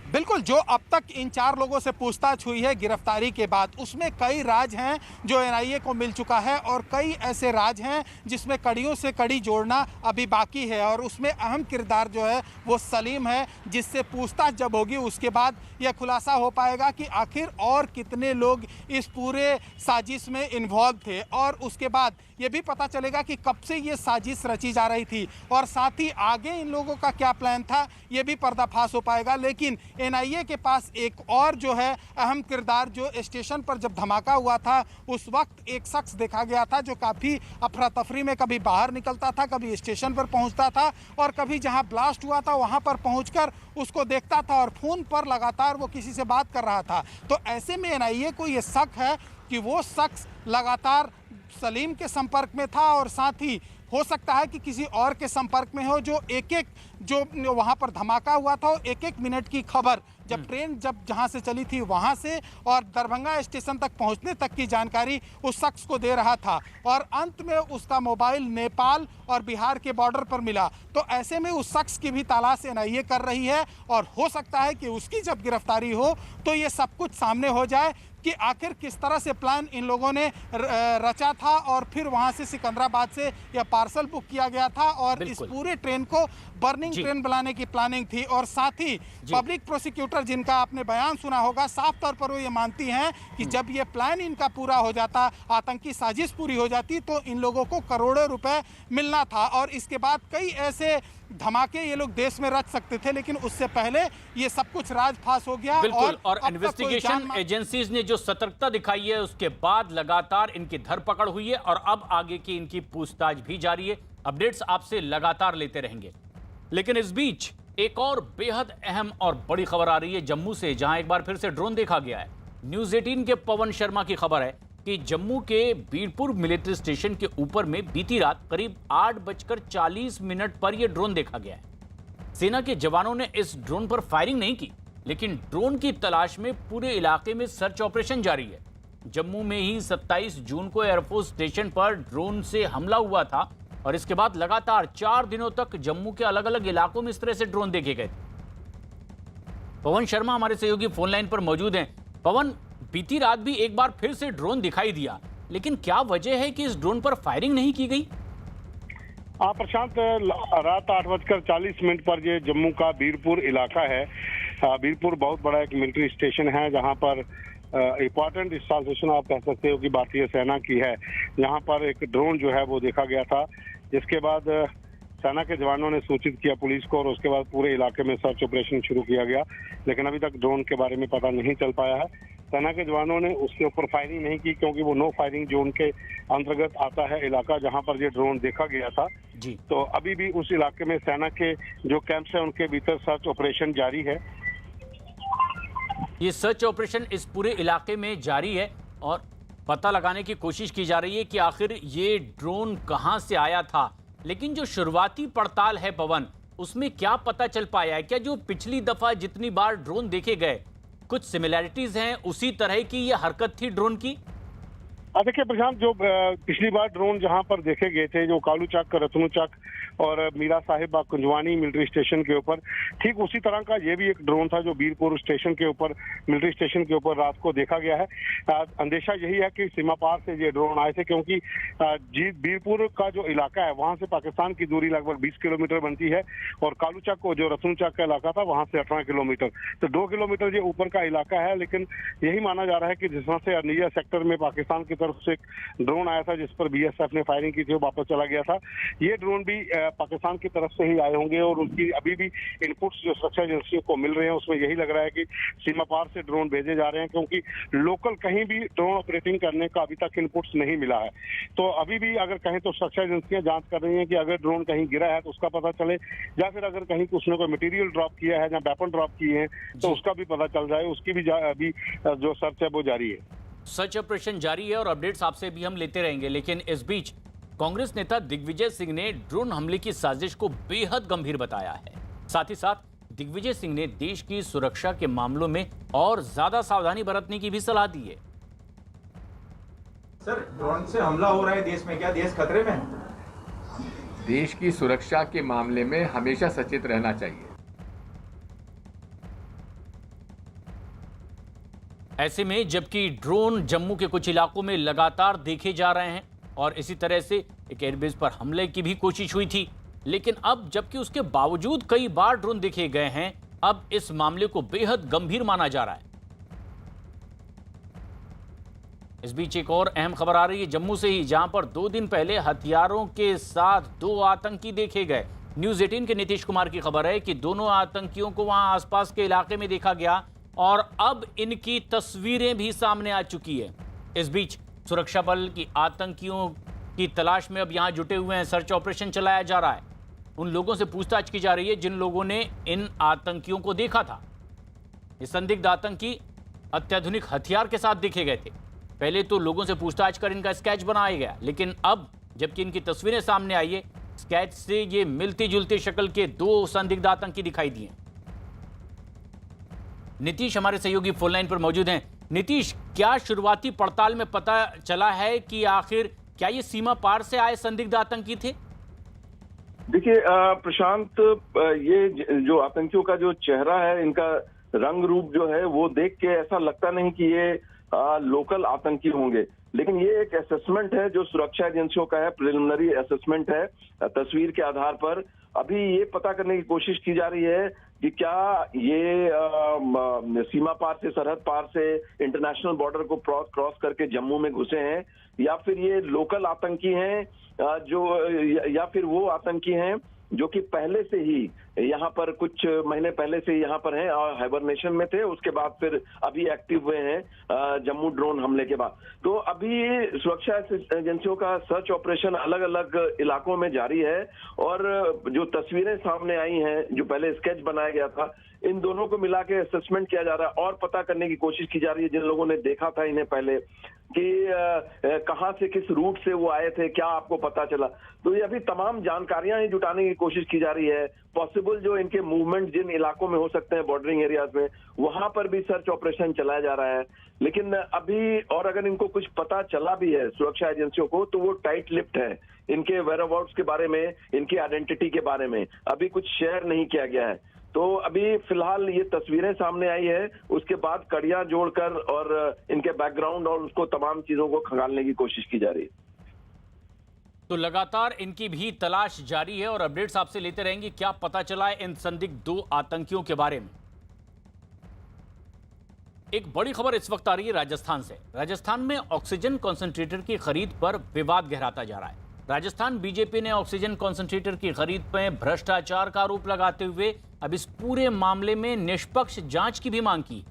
बिल्कुल, जो अब तक इन 4 लोगों से पूछताछ हुई है गिरफ्तारी के बाद, उसमें कई राज हैं जो एनआईए को मिल चुका है और कई ऐसे राज हैं जिसमें कड़ियों से कड़ी जोड़ना अभी बाकी है। और उसमें अहम किरदार जो है वो सलीम है, जिससे पूछताछ जब होगी उसके बाद यह खुलासा हो पाएगा कि आखिर और कितने लोग इस पूरे साजिश में इन्वॉल्व थे, और उसके बाद ये भी पता चलेगा कि कब से ये साजिश रची जा रही थी और साथ ही आगे इन लोगों का क्या प्लान था, ये भी पर्दाफाश हो पाएगा। लेकिन एनआईए के पास एक और जो है अहम किरदार, जो स्टेशन पर जब धमाका हुआ था उस वक्त एक शख्स देखा गया था जो काफ़ी अफरा तफरी में कभी बाहर निकलता था, कभी स्टेशन पर पहुंचता था और कभी जहां ब्लास्ट हुआ था वहां पर पहुंचकर उसको देखता था और फ़ोन पर लगातार वो किसी से बात कर रहा था। तो ऐसे में एनआईए को ये शक है कि वो शख्स लगातार सलीम के संपर्क में था और साथ ही हो सकता है कि किसी और के संपर्क में हो, जो एक जो वहाँ पर धमाका हुआ था, 1-1 मिनट की खबर जब ट्रेन जहाँ से चली थी वहाँ से और दरभंगा स्टेशन तक पहुँचने तक की जानकारी उस शख्स को दे रहा था और अंत में उसका मोबाइल नेपाल और बिहार के बॉर्डर पर मिला। तो ऐसे में उस शख्स की भी तलाश एनआईए कर रही है और हो सकता है कि उसकी जब गिरफ्तारी हो तो ये सब कुछ सामने हो जाए कि आखिर किस तरह से प्लान इन लोगों ने रचा था और फिर वहां से सिकंदराबाद से यह पार्सल बुक किया गया था और इस पूरे ट्रेन को बर्निंग ट्रेन बनाने की प्लानिंग थी। और साथ ही पब्लिक प्रोसिक्यूटर जिनका आपने बयान सुना होगा, साफ तौर पर वो ये मानती हैं कि जब ये प्लान इनका पूरा हो जाता, आतंकी साजिश पूरी हो जाती, तो इन लोगों को करोड़ों रुपए मिलना था और इसके बाद कई ऐसे धमाके ये लोग देश में रच सकते थे। लेकिन उससे पहले ये सब कुछ राजफाश हो गया। बिल्कुल, और इन्वेस्टिगेशन एजेंसीज ने जो सतर्कता दिखाई है उसके बाद लगातार इनकी धरपकड़ हुई है और अब आगे की इनकी पूछताछ भी जारी है। अपडेट्स आपसे लगातार लेते रहेंगे। लेकिन इस बीच एक और बेहद अहम और बड़ी खबर आ रही है जम्मू से, जहां एक बार फिर से ड्रोन देखा गया है। न्यूज़ 18 के पवन शर्मा की खबर है कि जम्मू के बीरपुर मिलिट्री स्टेशन के ऊपर में बीती रात करीब 8:40 पर यह ड्रोन देखा गया है। सेना के जवानों ने इस ड्रोन पर फायरिंग नहीं की, लेकिन ड्रोन की तलाश में पूरे इलाके में सर्च ऑपरेशन जारी है। जम्मू में ही 27 जून को एयरफोर्स स्टेशन पर ड्रोन से हमला हुआ था और इसके बाद लगातार 4 दिनों तक जम्मू के अलग अलग इलाकों में इस तरह से ड्रोन देखे गए थे। पवन शर्मा हमारे सहयोगी फोन लाइन पर मौजूद हैं। पवन, बीती रात भी एक बार फिर से ड्रोन दिखाई दिया, लेकिन क्या वजह है कि इस ड्रोन पर फायरिंग नहीं की गई? प्रशांत, रात 8:40 पर ये जम्मू का बीरपुर इलाका है। बीरपुर बहुत बड़ा एक मिलिट्री स्टेशन है जहां पर इम्पोर्टेंट इंस्टॉलेशन आप कह सकते हो कि भारतीय सेना की है। यहाँ पर एक ड्रोन जो है वो देखा गया था, जिसके बाद सेना के जवानों ने सूचित किया पुलिस को और उसके बाद पूरे इलाके में सर्च ऑपरेशन शुरू किया गया, लेकिन अभी तक ड्रोन के बारे में पता नहीं चल पाया है। सेना के जवानों ने उसके ऊपर फायरिंग नहीं की क्योंकि वो नो फायरिंग जोन के अंतर्गत आता है इलाका जहां पर ये ड्रोन देखा गया था जी। तो अभी भी उस इलाके में सेना के जो कैंप्स है उनके भीतर सर्च ऑपरेशन जारी है। ये सर्च ऑपरेशन इस पूरे इलाके में जारी है और पता लगाने की कोशिश की जा रही है कि आखिर ये ड्रोन कहां से आया था। लेकिन जो शुरुआती पड़ताल है पवन, उसमें क्या पता चल पाया है? क्या जो पिछली दफा जितनी बार ड्रोन देखे गए कुछ सिमिलैरिटीज हैं, उसी तरह की ये हरकत थी ड्रोन की? देखिए प्रशांत, जो पिछली बार ड्रोन जहां पर देखे गए थे, जो कालू चक, रतनू चक और मीरा साहिब कुंजवानी मिलिट्री स्टेशन के ऊपर, ठीक उसी तरह का ये भी एक ड्रोन था जो बीरपुर स्टेशन के ऊपर, मिलिट्री स्टेशन के ऊपर रात को देखा गया है। अंदेशा यही है कि सीमा पार से ये ड्रोन आए थे क्योंकि बीरपुर का जो इलाका है वहां से पाकिस्तान की दूरी लगभग 20 किलोमीटर बनती है और कालू चक को जो रतनू चक का इलाका था वहां से 18 किलोमीटर, तो 2 किलोमीटर ये ऊपर का इलाका है। लेकिन यही माना जा रहा है कि जिस तरह से अरनिया सेक्टर में पाकिस्तान की तरफ से एक ड्रोन आया था जिस पर बीएसएफ ने फायरिंग की थी, वो वापस चला गया था, ये ड्रोन भी पाकिस्तान की तरफ से ही आए होंगे और उनकी अभी भी इनपुट्स जो सुरक्षा एजेंसियों को मिल रहे हैं उसमें यही लग रहा है कि सीमा पार से ड्रोन भेजे जा रहे हैं क्योंकि लोकल कहीं भी ड्रोन ऑपरेटिंग करने का अभी तक इनपुट्स नहीं मिला है। तो अभी भी अगर कहें तो सुरक्षा एजेंसियां जांच कर रही हैं कि अगर ड्रोन कहीं गिरा है तो उसका पता चले, या फिर अगर कहीं उसने कोई मटेरियल ड्रॉप किया है या वेपन ड्रॉप किए हैं तो उसका भी पता चल जाए। उसकी भी अभी जो सर्च है वो जारी है। सर्च ऑपरेशन जारी है और अपडेट्स आपसे भी हम लेते रहेंगे। लेकिन इस बीच कांग्रेस नेता दिग्विजय सिंह ने ड्रोन हमले की साजिश को बेहद गंभीर बताया है। साथ ही साथ दिग्विजय सिंह ने देश की सुरक्षा के मामलों में और ज्यादा सावधानी बरतने की भी सलाह दी है। सर, ड्रोन से हमला हो रहा है देश में, क्या देश खतरे में है? देश की सुरक्षा के मामले में हमेशा सचेत रहना चाहिए। ऐसे में जबकि ड्रोन जम्मू के कुछ इलाकों में लगातार देखे जा रहे हैं और इसी तरह से एक एयरबेस पर हमले की भी कोशिश हुई थी, लेकिन अब जबकि उसके बावजूद कई बार ड्रोन देखे गए हैं, अब इस मामले को बेहद गंभीर माना जा रहा है। इस बीच एक और अहम खबर आ रही है जम्मू से ही, जहां पर 2 दिन पहले हथियारों के साथ 2 आतंकी देखे गए। न्यूज 18 के नीतीश कुमार की खबर है कि दोनों आतंकियों को वहां आसपास के इलाके में देखा गया और अब इनकी तस्वीरें भी सामने आ चुकी है। इस बीच सुरक्षा बल की आतंकियों की तलाश में अब यहां जुटे हुए हैं। सर्च ऑपरेशन चलाया जा रहा है। उन लोगों से पूछताछ की जा रही है जिन लोगों ने इन आतंकियों को देखा था। ये संदिग्ध आतंकी अत्याधुनिक हथियार के साथ देखे गए थे। पहले तो लोगों से पूछताछ कर इनका स्केच बनाया गया, लेकिन अब जबकि इनकी तस्वीरें सामने आई है, स्केच से ये मिलती जुलती शक्ल के 2 संदिग्ध आतंकी दिखाई दिए। नीतीश हमारे सहयोगी फोन लाइन पर मौजूद हैं। नीतीश, क्या शुरुआती पड़ताल में पता चला है कि आखिर क्या ये सीमा पार से आए संदिग्ध आतंकी थे? देखिए प्रशांत, ये जो आतंकियों का जो चेहरा है, इनका रंग रूप जो है वो देख के ऐसा लगता नहीं कि ये लोकल आतंकी होंगे, लेकिन ये एक असेसमेंट है जो सुरक्षा एजेंसियों का है, प्रिलिमिनरी असेसमेंट है। तस्वीर के आधार पर अभी ये पता करने की कोशिश की जा रही है कि क्या ये सीमा पार से, सरहद पार से इंटरनेशनल बॉर्डर को क्रॉस करके जम्मू में घुसे हैं, या फिर ये लोकल आतंकी हैं या फिर वो आतंकी हैं जो कि पहले से ही यहाँ पर कुछ महीने पहले से यहाँ पर हैं और हाइबरनेशन में थे, उसके बाद फिर अभी एक्टिव हुए हैं जम्मू ड्रोन हमले के बाद। तो अभी सुरक्षा एजेंसियों का सर्च ऑपरेशन अलग अलग इलाकों में जारी है और जो तस्वीरें सामने आई हैं, जो पहले स्केच बनाया गया था, इन दोनों को मिला के असेसमेंट किया जा रहा है और पता करने की कोशिश की जा रही है जिन लोगों ने देखा था इन्हें पहले कि कहां से, किस रूट से वो आए थे, क्या आपको पता चला। तो ये अभी तमाम जानकारियां ही जुटाने की कोशिश की जा रही है। पॉसिबल जो इनके मूवमेंट जिन इलाकों में हो सकते हैं बॉर्डरिंग एरियाज में, वहां पर भी सर्च ऑपरेशन चलाया जा रहा है। लेकिन अभी और अगर इनको कुछ पता चला भी है सुरक्षा एजेंसियों को, तो वो टाइट लिप्ड है। इनके वेयरअबाउट्स के बारे में, इनकी आइडेंटिटी के बारे में अभी कुछ शेयर नहीं किया गया है। तो अभी फिलहाल ये तस्वीरें सामने आई है, उसके बाद कड़ियां जोड़कर और इनके बैकग्राउंड और उसको तमाम चीजों को खंगालने की कोशिश की जा रही है। तो लगातार इनकी भी तलाश जारी है और अपडेट्स आपसे लेते रहेंगे। क्या पता चला है इन संदिग्ध 2 आतंकियों के बारे में। एक बड़ी खबर इस वक्त आ रही है राजस्थान से। राजस्थान में ऑक्सीजन कॉन्सेंट्रेटर की खरीद पर विवाद गहराता जा रहा है। राजस्थान बीजेपी ने ऑक्सीजन कॉन्सेंट्रेटर की खरीद पर भ्रष्टाचार का आरोप लगाते हुए अब इस पूरे मामले में निष्पक्ष जांच की भी मांग की।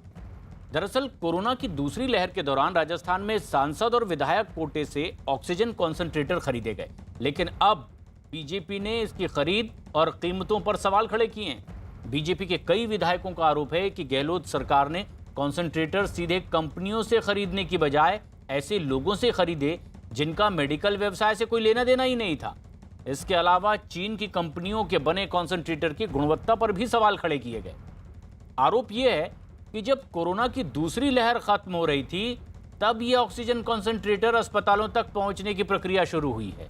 दरअसल कोरोना की दूसरी लहर के दौरान राजस्थान में सांसद और विधायक कोटे से ऑक्सीजन कॉन्सेंट्रेटर खरीदे गए, लेकिन अब बीजेपी ने इसकी खरीद और कीमतों पर सवाल खड़े किए हैं। बीजेपी के कई विधायकों का आरोप है कि गहलोत सरकार ने कॉन्सेंट्रेटर सीधे कंपनियों से खरीदने की बजाय ऐसे लोगों से खरीदे जिनका मेडिकल व्यवसाय से कोई लेना देना ही नहीं था। इसके अलावा चीन की कंपनियों के बने कॉन्सेंट्रेटर की गुणवत्ता पर भी सवाल खड़े किए गए। आरोप यह है कि जब कोरोना की दूसरी लहर खत्म हो रही थी तब यह ऑक्सीजन कॉन्सेंट्रेटर अस्पतालों तक पहुंचने की प्रक्रिया शुरू हुई है।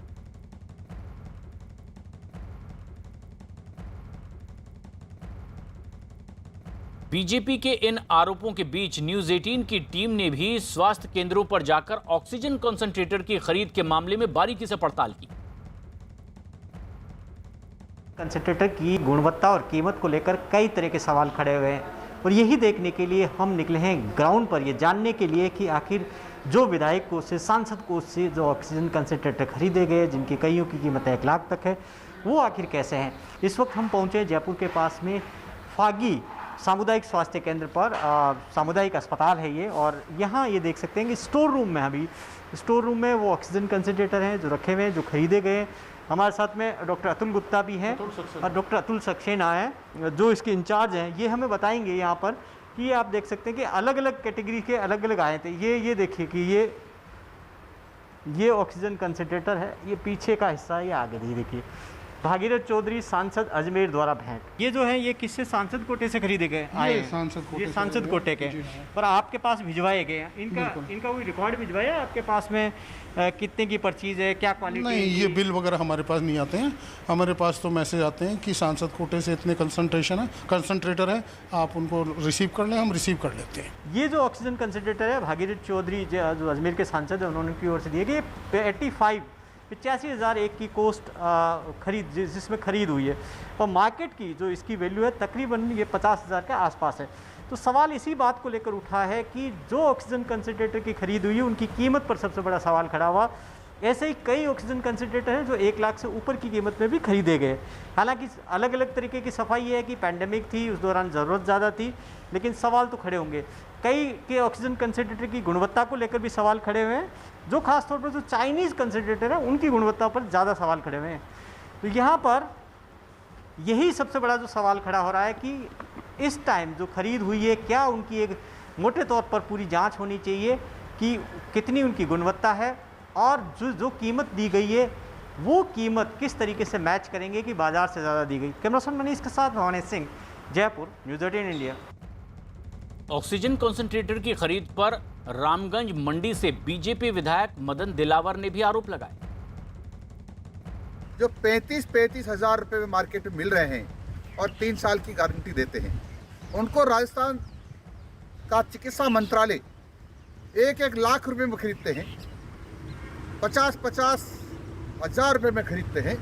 बीजेपी के इन आरोपों के बीच न्यूज 18 की टीम ने भी स्वास्थ्य केंद्रों पर जाकर ऑक्सीजन कॉन्सेंट्रेटर की खरीद के मामले में बारीकी से पड़ताल की। कंसंट्रेटर की गुणवत्ता और कीमत को लेकर कई तरह के सवाल खड़े हुए हैं और यही देखने के लिए हम निकले हैं ग्राउंड पर, ये जानने के लिए कि आखिर जो विधायक कोष से, सांसद कोष से जो ऑक्सीजन कंसंट्रेटर खरीदे गए, जिनकी कईयों की कीमत 1 लाख तक है, वो आखिर कैसे हैं। इस वक्त हम पहुंचे जयपुर के पास में फागी सामुदायिक स्वास्थ्य केंद्र पर, सामुदायिक अस्पताल है ये, और यहाँ ये देख सकते हैं कि स्टोर रूम में, अभी स्टोर रूम में वो ऑक्सीजन कंसंट्रेटर हैं जो रखे हुए हैं, जो खरीदे गए। हमारे साथ में डॉक्टर अतुल गुप्ता भी हैं और डॉक्टर अतुल सक्सेना हैं जो इसके इंचार्ज हैं। ये हमें बताएंगे यहाँ पर कि आप देख सकते हैं कि अलग अलग कैटेगरी के अलग अलग आए थे। ये देखिए कि ये ऑक्सीजन कंसंट्रेटर है, ये पीछे का हिस्सा है, ये आगे देखिए। भागीरथ चौधरी सांसद अजमेर द्वारा भेंट। ये जो है ये किससे, सांसद कोटे से खरीदे गए आए, ये सांसद कोटे के, पर आपके पास भिजवाए गए हैं। इनका कोई रिकॉर्ड भिजवाया आपके पास में, कितने की परचेज है, क्या क्वालिटी? नहीं, ये बिल वगैरह हमारे पास नहीं आते हैं। हमारे पास तो मैसेज आते हैं कि सांसद कोटे से इतने कंसंट्रेटर है, आप उनको रिसीव कर लें, हम रिसीव कर लेते हैं। ये जो ऑक्सीजन कंसंट्रेटर है भागीरथ चौधरी जो अजमेर के सांसद है, उन्होंने की ओर से दिए गए 85,000 एक की कॉस्ट खरीद, जिसमें खरीद हुई है, और मार्केट की जो इसकी वैल्यू है तकरीबन ये 50,000 के आसपास है। तो सवाल इसी बात को लेकर उठा है कि जो ऑक्सीजन कंसंट्रेटर की खरीद हुई है उनकी कीमत पर सबसे बड़ा सवाल खड़ा हुआ। ऐसे ही कई ऑक्सीजन कंसंट्रेटर हैं जो 1 लाख से ऊपर की कीमत में भी खरीदे गए। हालांकि अलग अलग तरीके की सफाई है कि पैंडेमिक थी, उस दौरान ज़रूरत ज़्यादा थी, लेकिन सवाल तो खड़े होंगे। कई के ऑक्सीजन कंसंट्रेटर की गुणवत्ता को लेकर भी सवाल खड़े हुए हैं, जो खासतौर पर जो चाइनीज़ कंसंट्रेटर है उनकी गुणवत्ता पर ज़्यादा सवाल खड़े हुए हैं। तो यहाँ पर यही सबसे बड़ा जो सवाल खड़ा हो रहा है कि इस टाइम जो खरीद हुई है, क्या उनकी एक मोटे तौर पर पूरी जांच होनी चाहिए कि कितनी उनकी गुणवत्ता है, और जो कीमत दी गई है वो कीमत किस तरीके से मैच करेंगे कि बाजार से ज़्यादा दी गई। कैमरामैन मनीष के साथ Bhavani Singh, Jaipur, news 18 India. Oxygen concentrator की खरीद पर रामगंज मंडी से बीजेपी विधायक मदन दिलावर ने भी आरोप लगाए। जो 35 हजार रुपए में मार्केट में मिल रहे हैं और 3 साल की गारंटी देते हैं, उनको राजस्थान का चिकित्सा मंत्रालय 1-1 लाख रुपए में खरीदते हैं, 50-50 हजार रुपए में खरीदते हैं,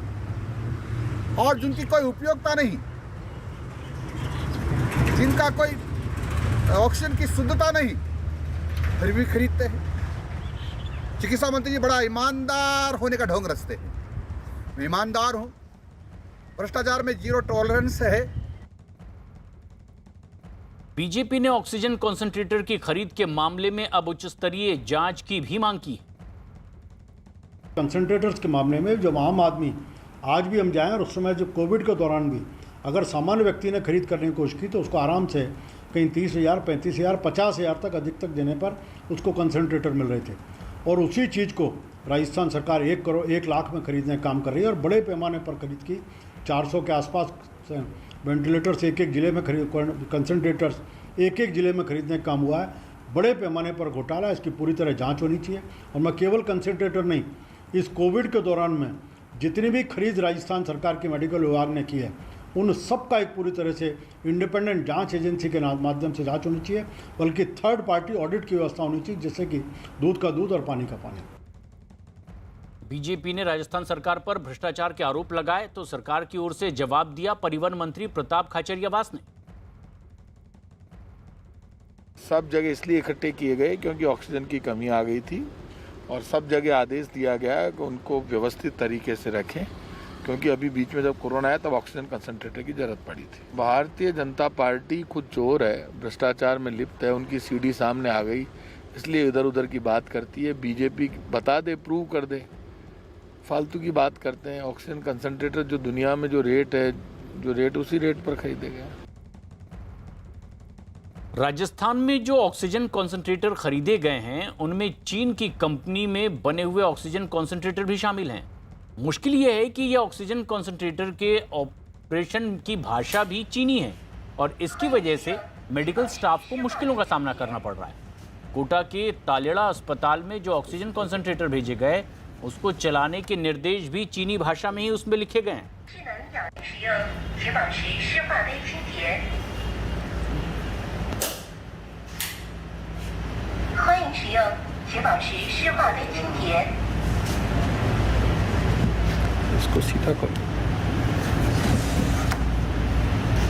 और जिनकी कोई उपयोगिता नहीं, जिनका कोई ऑक्सीजन की शुद्धता नहीं, फिर भी खरीदते हैं। चिकित्सा मंत्री जी बड़ा ईमानदार होने का ढोंग रचते हैं। मैं ईमानदार हूं, भ्रष्टाचार में 0 टॉलरेंस है। बीजेपी ने ऑक्सीजन कॉन्सेंट्रेटर की खरीद के मामले में अब उच्च स्तरीय जांच की भी मांग की। कंसंट्रेटर्स के मामले में जब आम आदमी, आज भी हम जाएं और उस समय जब कोविड के दौरान भी अगर सामान्य व्यक्ति ने खरीद करने की कोशिश की तो उसको आराम से कहीं 30,000, 35,000, 50,000 तक अधिक तक देने पर उसको कंसंट्रेटर मिल रहे थे। और उसी चीज़ को राजस्थान सरकार 1 लाख में खरीदने का काम कर रही है और बड़े पैमाने पर खरीद की। 400 के आसपास वेंटिलेटर्स एक ज़िले में कंसंट्रेटर्स एक ज़िले में खरीदने का काम हुआ है। बड़े पैमाने पर घोटाला, इसकी पूरी तरह जांच होनी चाहिए। और मैं केवल कंसंट्रेटर नहीं, इस कोविड के दौरान में जितनी भी खरीद राजस्थान सरकार की मेडिकल विभाग ने की है उन सब का एक पूरी तरह से इंडिपेंडेंट जांच एजेंसी के माध्यम से जांच होनी चाहिए, बल्कि थर्ड पार्टी ऑडिट की व्यवस्था होनी चाहिए, जैसे कि दूध का दूध और पानी का पानी। बीजेपी ने राजस्थान सरकार पर भ्रष्टाचार के आरोप लगाए तो सरकार की ओर से जवाब दिया परिवहन मंत्री प्रताप खाचरियावास ने। सब जगह इसलिए इकट्ठे किए गए क्योंकि ऑक्सीजन की कमी आ गई थी और सब जगह आदेश दिया गया कि उनको व्यवस्थित तरीके से रखें, क्योंकि अभी बीच में जब कोरोना आया तब ऑक्सीजन कंसंट्रेटर की जरूरत पड़ी थी। भारतीय जनता पार्टी खुद चोर है, भ्रष्टाचार में लिप्त है, उनकी सीडी सामने आ गई, इसलिए इधर उधर की बात करती है। बीजेपी बता दे, प्रूव कर दे, फालतू की बात करते हैं। ऑक्सीजन कंसंट्रेटर जो दुनिया में जो रेट उसी रेट पर खरीदे गए। राजस्थान में जो ऑक्सीजन कॉन्सेंट्रेटर खरीदे गए हैं उनमें चीन की कंपनी में बने हुए ऑक्सीजन कॉन्सेंट्रेटर भी शामिल हैं। मुश्किल यह है कि यह ऑक्सीजन कॉन्सेंट्रेटर के ऑपरेशन की भाषा भी चीनी है और इसकी वजह से मेडिकल स्टाफ को मुश्किलों का सामना करना पड़ रहा है। कोटा के तालेड़ा अस्पताल में जो ऑक्सीजन कॉन्सेंट्रेटर भेजे गए उसको चलाने के निर्देश भी चीनी भाषा में ही उसमें लिखे गए हैं। इसको सीधा करो,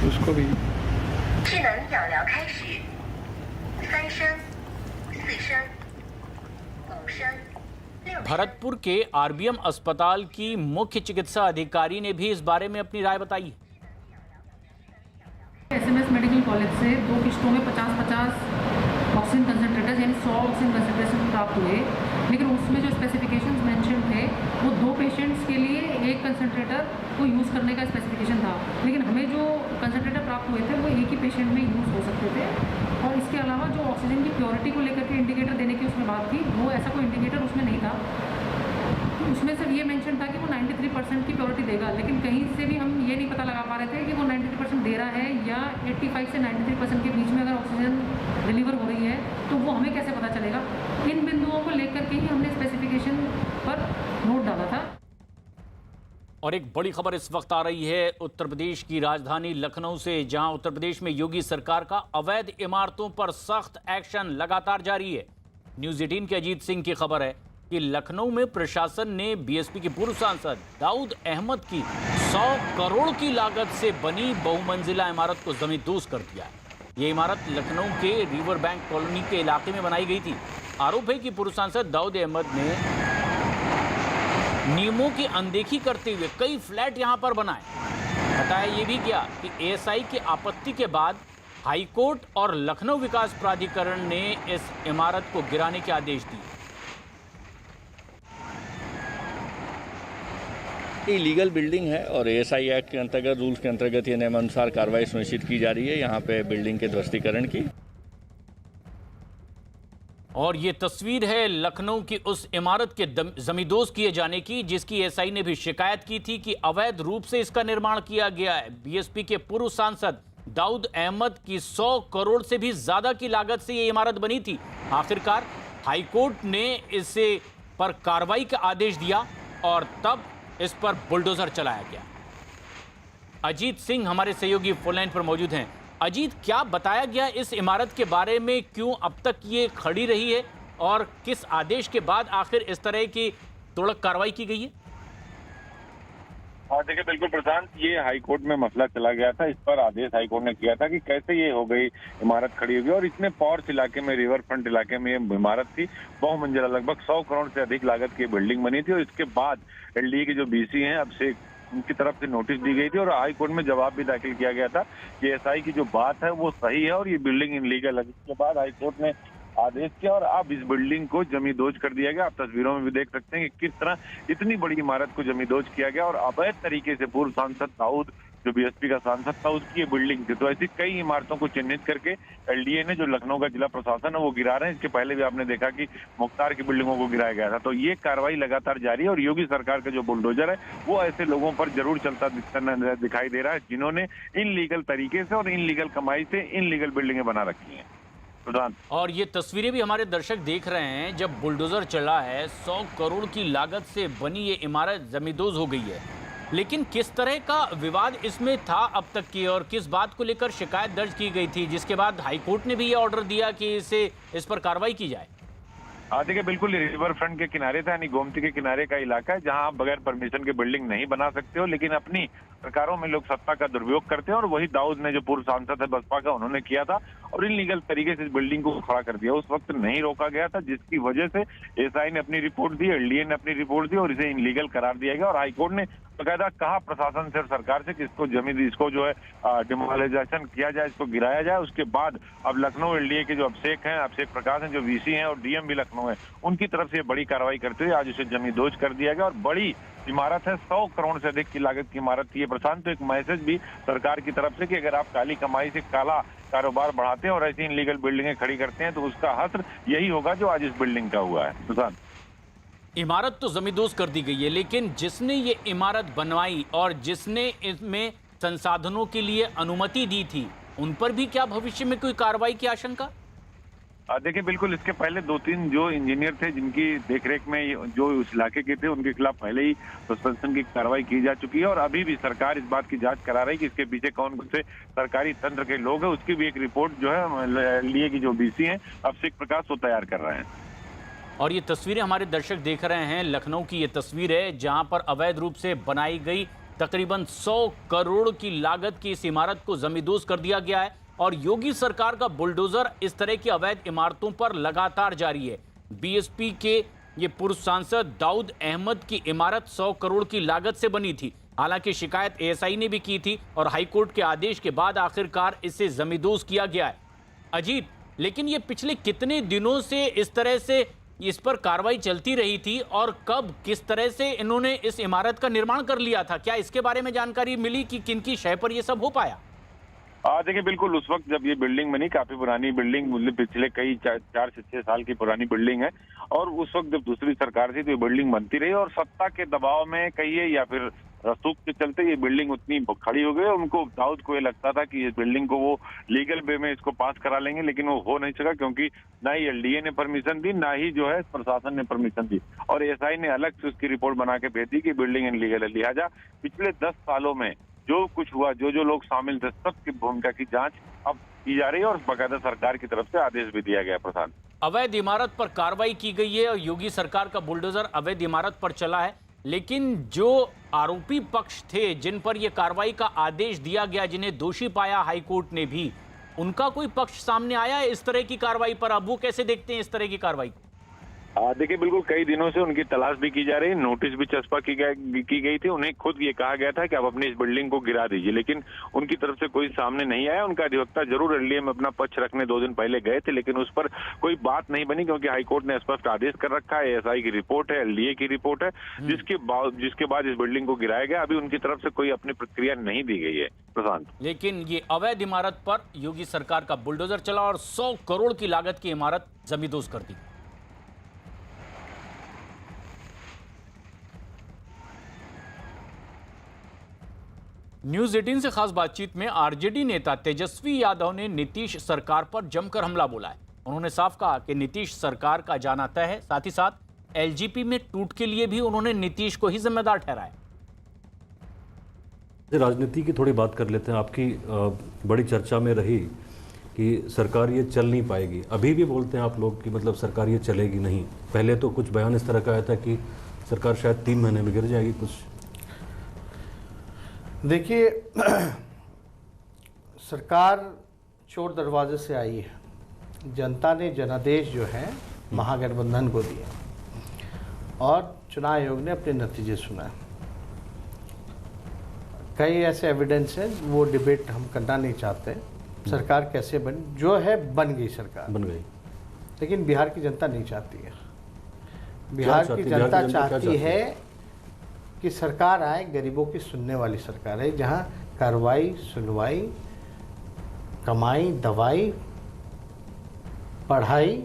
उसको भी। भरतपुर के आरबीएम अस्पताल की मुख्य चिकित्सा अधिकारी ने भी इस बारे में अपनी राय बताई। एसएमएस मेडिकल कॉलेज से 2 किस्तों में 50-50 ऑक्सीजन कंसंट्रेटर्स यानी 100 ऑक्सीजन कंसंट्रेशन प्राप्त हुए, लेकिन उसमें जो स्पेसिफिकेशंस मेंशन थे वो 2 पेशेंट्स के लिए एक कंसंट्रेटर को यूज़ करने का स्पेसिफिकेशन था, लेकिन हमें जो कंसंट्रेटर प्राप्त हुए थे वो एक ही पेशेंट में यूज़ हो सकते थे। और इसके अलावा जो ऑक्सीजन की प्योरिटी को लेकर के इंडिकेटर देने की उसमें बात थी, वो ऐसा कोई इंडिकेटर उसमें नहीं था। तो उसमें सिर्फ ये मेंशन था कि वो 93% की प्योरिटी देगा, लेकिन कहीं से भी हम ये नहीं पता लगा पा रहे थे कि वो 93% दे रहा है या 85 से 93% के बीच में अगर ऑक्सीजन डिलीवर हो रही है तो वो हमें कैसे पता चलेगा। इन बिंदुओं को लेकर के ही हमने स्पेसिफिकेशन पर नोट डाला था। और एक बड़ी खबर इस वक्त आ रही है उत्तर प्रदेश की राजधानी लखनऊ से, जहां उत्तर प्रदेश में योगी सरकार का अवैध इमारतों पर सख्त एक्शन लगातार जारी है। न्यूज़ 18 के अजीत सिंह की खबर है कि लखनऊ में प्रशासन ने बीएसपी के पूर्व सांसद दाऊद अहमद की 100 करोड़ की लागत से बनी बहुमंजिला इमारत को जमींदोज कर दिया है। ये इमारत लखनऊ के रिवर बैंक कॉलोनी के इलाके में बनाई गई थी। आरोप है कि पूर्व सांसद दाऊद अहमद ने नियमों की अनदेखी करते हुए कई फ्लैट यहां पर बनाए। बताया ये भी गया कि एएसआई की आपत्ति के बाद हाईकोर्ट और लखनऊ विकास प्राधिकरण ने इस इमारत को गिराने के आदेश दिए। इलीगल बिल्डिंग है और एएसआई एक्ट के अंतर्गत, रूल्स के अंतर्गत ये नियमानुसार कार्रवाई सुनिश्चित की जा रही है यहाँ पे बिल्डिंग के ध्वस्तीकरण की। और ये तस्वीर है लखनऊ की उस इमारत के जमींदोज किए जाने की जिसकी एएसआई ने भी शिकायत की थी कि अवैध रूप से इसका निर्माण किया गया है। बीएसपी के पूर्व सांसद दाऊद अहमद की 100 करोड़ से भी ज्यादा की लागत से ये इमारत बनी थी। आखिरकार हाईकोर्ट ने इसे पर कार्रवाई का आदेश दिया और तब इस पर बुलडोजर चलाया गया। अजीत सिंह हमारे सहयोगी फोन लाइन पर मौजूद हैं। अजीत, क्या बताया गया इस इमारत के बारे में, क्यों अब तक ये खड़ी रही है और किस आदेश के बाद आखिर इस तरह की तोड़क कार्रवाई की गई है? हाँ देखिए, बिल्कुल प्रशांत, ये हाईकोर्ट में मसला चला गया था। इस पर आदेश हाईकोर्ट ने किया था कि कैसे ये हो गई इमारत खड़ी हुई और इतने पॉर्च इलाके में, रिवर फ्रंट इलाके में ये इमारत थी। बहुमंजिला, लगभग 100 करोड़ से अधिक लागत की बिल्डिंग बनी थी और इसके बाद एलडीए के जो बीसी हैं अब से उनकी तरफ से नोटिस दी गई थी और हाईकोर्ट में जवाब भी दाखिल किया गया था कि एएसआई की जो बात है वो सही है और ये बिल्डिंग इनलीगल है। इसके बाद हाईकोर्ट ने आदेश किया और अब इस बिल्डिंग को जमींदोज कर दिया गया। आप तस्वीरों में भी देख सकते हैं कि किस तरह इतनी बड़ी इमारत को जमींदोज किया गया और अवैध तरीके से पूर्व सांसद दाऊद, जो बीएसपी का सांसद था, उसकी ये बिल्डिंग थी। तो ऐसी कई इमारतों को चिन्हित करके एलडीए ने, जो लखनऊ का जिला प्रशासन है, वो गिरा रहे हैं। इसके पहले भी आपने देखा कि मुख्तार की बिल्डिंगों को गिराया गया था। तो ये कार्रवाई लगातार जारी है और योगी सरकार का जो बुलडोजर है वो ऐसे लोगों पर जरूर चलता दिखाई दे रहा है जिन्होंने इनलीगल तरीके से और इनलीगल कमाई से इनलीगल बिल्डिंगें बना रखी हैं। और ये तस्वीरें भी हमारे दर्शक देख रहे हैं, जब बुलडोजर चला है 100 करोड़ की लागत से बनी ये इमारत जमींदोज हो गई है। लेकिन किस तरह का विवाद इसमें था अब तक की, और किस बात को लेकर शिकायत दर्ज की गई थी, जिसके बाद हाईकोर्ट ने भी ये ऑर्डर दिया कि इस पर कार्रवाई की जाए? देखिए बिल्कुल रिवर फ्रंट के किनारे था, यानी गोमती के किनारे का इलाका है जहां आप बगैर परमिशन के बिल्डिंग नहीं बना सकते हो, लेकिन अपनी सरकारों में लोग सत्ता का दुरुपयोग करते हैं और वही दाऊद ने, जो पूर्व सांसद है बसपा का, उन्होंने किया था और इनलीगल तरीके से इस बिल्डिंग को खड़ा कर दिया। उस वक्त नहीं रोका गया था, जिसकी वजह से एएसआई ने अपनी रिपोर्ट दी, एलडीए ने अपनी रिपोर्ट दी और इसे इनलीगल करार दिया गया। और हाईकोर्ट ने बकायदा कहा प्रशासन से और सरकार से कि इसको जमीन, इसको जो है डिमोलिजाइजेशन किया जाए, इसको गिराया जाए। उसके बाद अब लखनऊ एलडीए के जो अभिषेक प्रकाश हैं, जो वीसी हैं और डीएम भी लखनऊ है, उनकी तरफ से बड़ी कार्रवाई करते हुए आज उसे जमींदोज कर दिया गया। और बड़ी इमारत है, 100 करोड़ से अधिक की लागत की इमारत थी ये प्रशांत। तो एक मैसेज भी सरकार की तरफ से कि अगर आप काली कमाई से काला कारोबार बढ़ाते हैं और ऐसी इनलीगल बिल्डिंगें खड़ी करते हैं तो उसका हश्र यही होगा जो आज इस बिल्डिंग का हुआ है। प्रशांत, इमारत तो जमींदोज कर दी गई है, लेकिन जिसने ये इमारत बनवाई और जिसने इसमें संसाधनों के लिए अनुमति दी थी, उन पर भी क्या भविष्य में कोई कार्रवाई की आशंका? देखिए बिल्कुल, इसके पहले 2-3 जो इंजीनियर थे जिनकी देखरेख में जो उस इलाके के थे, उनके खिलाफ पहले ही सस्पेंशन की कार्रवाई की जा चुकी है और अभी भी सरकार इस बात की जांच करा रही है कि इसके पीछे कौन कौन से सरकारी तंत्र के लोग हैं। उसकी भी एक रिपोर्ट जो है लिए की जो बीसी है अभिषेक प्रकाश वो तैयार कर रहे हैं। और ये तस्वीरें हमारे दर्शक देख रहे हैं, लखनऊ की ये तस्वीर है जहां पर अवैध रूप से बनाई गई तकरीबन 100 करोड़ की लागत की इस इमारत को जमींदोज कर दिया गया है और योगी सरकार का बुलडोजर इस तरह की अवैध इमारतों पर लगातार जारी है। बीएसपी के ये पूर्व सांसद दाऊद अहमद की इमारत 100 करोड़ की लागत से बनी थी। हालांकि शिकायत एएसआई ने भी की थी और हाईकोर्ट के आदेश के बाद आखिरकार इसे जमींदोज किया गया है। अजीत, लेकिन ये पिछले कितने दिनों से इस तरह से इस पर कार्रवाई चलती रही थी और कब किस तरह से इन्होंने इस इमारत का निर्माण कर लिया था? क्या इसके बारे में जानकारी मिली कि किनकी शय पर यह सब हो पाया? देखिए बिल्कुल, उस वक्त जब ये बिल्डिंग बनी, काफी पुरानी बिल्डिंग, मतलब पिछले कई 4 से 6 साल की पुरानी बिल्डिंग है और उस वक्त जब दूसरी सरकार थी तो ये बिल्डिंग बनती रही और सत्ता के दबाव में कहिए या फिर रसूख के चलते ये बिल्डिंग उतनी खड़ी हो गई। उनको दाऊद को ये लगता था कि इस बिल्डिंग को वो लीगल वे में इसको पास करा लेंगे, लेकिन वो हो नहीं सका क्योंकि ना ही एलडीए ने परमिशन दी, ना ही जो है प्रशासन ने परमिशन दी और एएसआई ने अलग से उसकी रिपोर्ट बना के भेज दी कि बिल्डिंग इनलीगल है। लिहाजा पिछले 10 सालों में जो कुछ हुआ, जो लोग शामिल थे, सबकी भूमिका की जांच अब की जा रही है और बाकायदा सरकार की तरफ से आदेश भी दिया गया। प्रशांत, अवैध इमारत पर कार्रवाई की गई है और योगी सरकार का बुलडोजर अवैध इमारत पर चला है, लेकिन जो आरोपी पक्ष थे जिन पर यह कार्रवाई का आदेश दिया गया, जिन्हें दोषी पाया हाईकोर्ट ने भी, उनका कोई पक्ष सामने आया है इस तरह की कार्रवाई पर? अब वो कैसे देखते हैं इस तरह की कार्रवाई? देखिए बिल्कुल, कई दिनों से उनकी तलाश भी की जा रही है, नोटिस भी चस्पा की गई थी। उन्हें खुद ये कहा गया था कि आप अपनी इस बिल्डिंग को गिरा दीजिए, लेकिन उनकी तरफ से कोई सामने नहीं आया। उनका अधिवक्ता जरूर एलडीए में अपना पक्ष रखने 2 दिन पहले गए थे, लेकिन उस पर कोई बात नहीं बनी क्योंकि हाईकोर्ट ने स्पष्ट आदेश कर रखा है, एएसआई की रिपोर्ट है, एलडीए की रिपोर्ट है, जिसके बाद इस बिल्डिंग को गिराया गया। अभी उनकी तरफ से कोई अपनी प्रतिक्रिया नहीं दी गई है। प्रशांत, लेकिन ये अवैध इमारत पर योगी सरकार का बुलडोजर चला और 100 करोड़ की लागत की इमारत जमींदोज कर दी। न्यूज 18 से खास बातचीत में आरजेडी नेता तेजस्वी यादव ने नीतीश सरकार पर जमकर हमला बोला है। उन्होंने साफ कहा कि नीतीश सरकार का जाना तय है। साथ ही साथ एलजीपी में टूट के लिए भी उन्होंने नीतीश को ही जिम्मेदार ठहराया। राजनीति की थोड़ी बात कर लेते हैं। आपकी बड़ी चर्चा में रही कि सरकार ये चल नहीं पाएगी, अभी भी बोलते हैं आप लोग कि मतलब सरकार ये चलेगी नहीं। पहले तो कुछ बयान इस तरह का आया था कि सरकार शायद 3 महीने में गिर जाएगी। कुछ देखिए, सरकार चोर दरवाजे से आई है। जनता ने जनादेश जो है महागठबंधन को दिया और चुनाव आयोग ने अपने नतीजे सुनाए। कई ऐसे एविडेंस हैं, वो डिबेट हम करना नहीं चाहते। सरकार कैसे बनी, जो है बन गई, सरकार बन गई, लेकिन बिहार की जनता नहीं चाहती है। बिहार की जनता चाहती है कि सरकार आए, गरीबों की सुनने वाली सरकार है, जहां कार्रवाई, सुनवाई, कमाई, दवाई, पढ़ाई,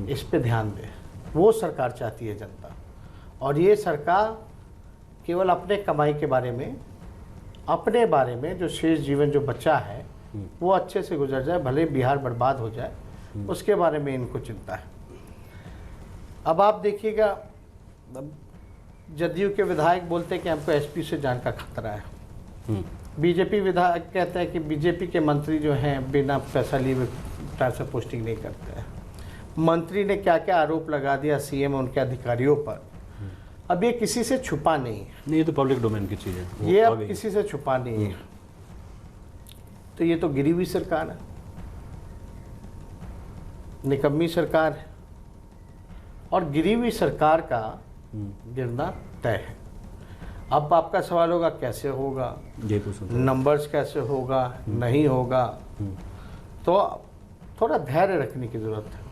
इस पे ध्यान दे। वो सरकार चाहती है जनता। और ये सरकार केवल अपने कमाई के बारे में, अपने बारे में, जो शेष जीवन जो बचा है वो अच्छे से गुजर जाए, भले बिहार बर्बाद हो जाए, उसके बारे में इनको चिंता है। अब आप देखिएगा, जदयू के विधायक बोलते हैं कि हमको एसपी से जान का खतरा है। बीजेपी विधायक कहते हैं कि बीजेपी के मंत्री जो हैं बिना पैसा लिए ट्रांसफर पोस्टिंग नहीं करते हैं। मंत्री ने क्या क्या आरोप लगा दिया सीएम उनके अधिकारियों पर, अब ये किसी से छुपा नहीं है। नहीं, ये तो पब्लिक डोमेन की चीज़ है, ये अब किसी से छुपा नहीं है। तो ये तो गिरी हुई सरकार है, निकम्मी सरकार है, और गिरी हुई सरकार का गिरना तय है। अब आपका सवाल होगा कैसे होगा, नंबर्स कैसे होगा, नहीं होगा, तो थोड़ा धैर्य रखने की जरूरत है।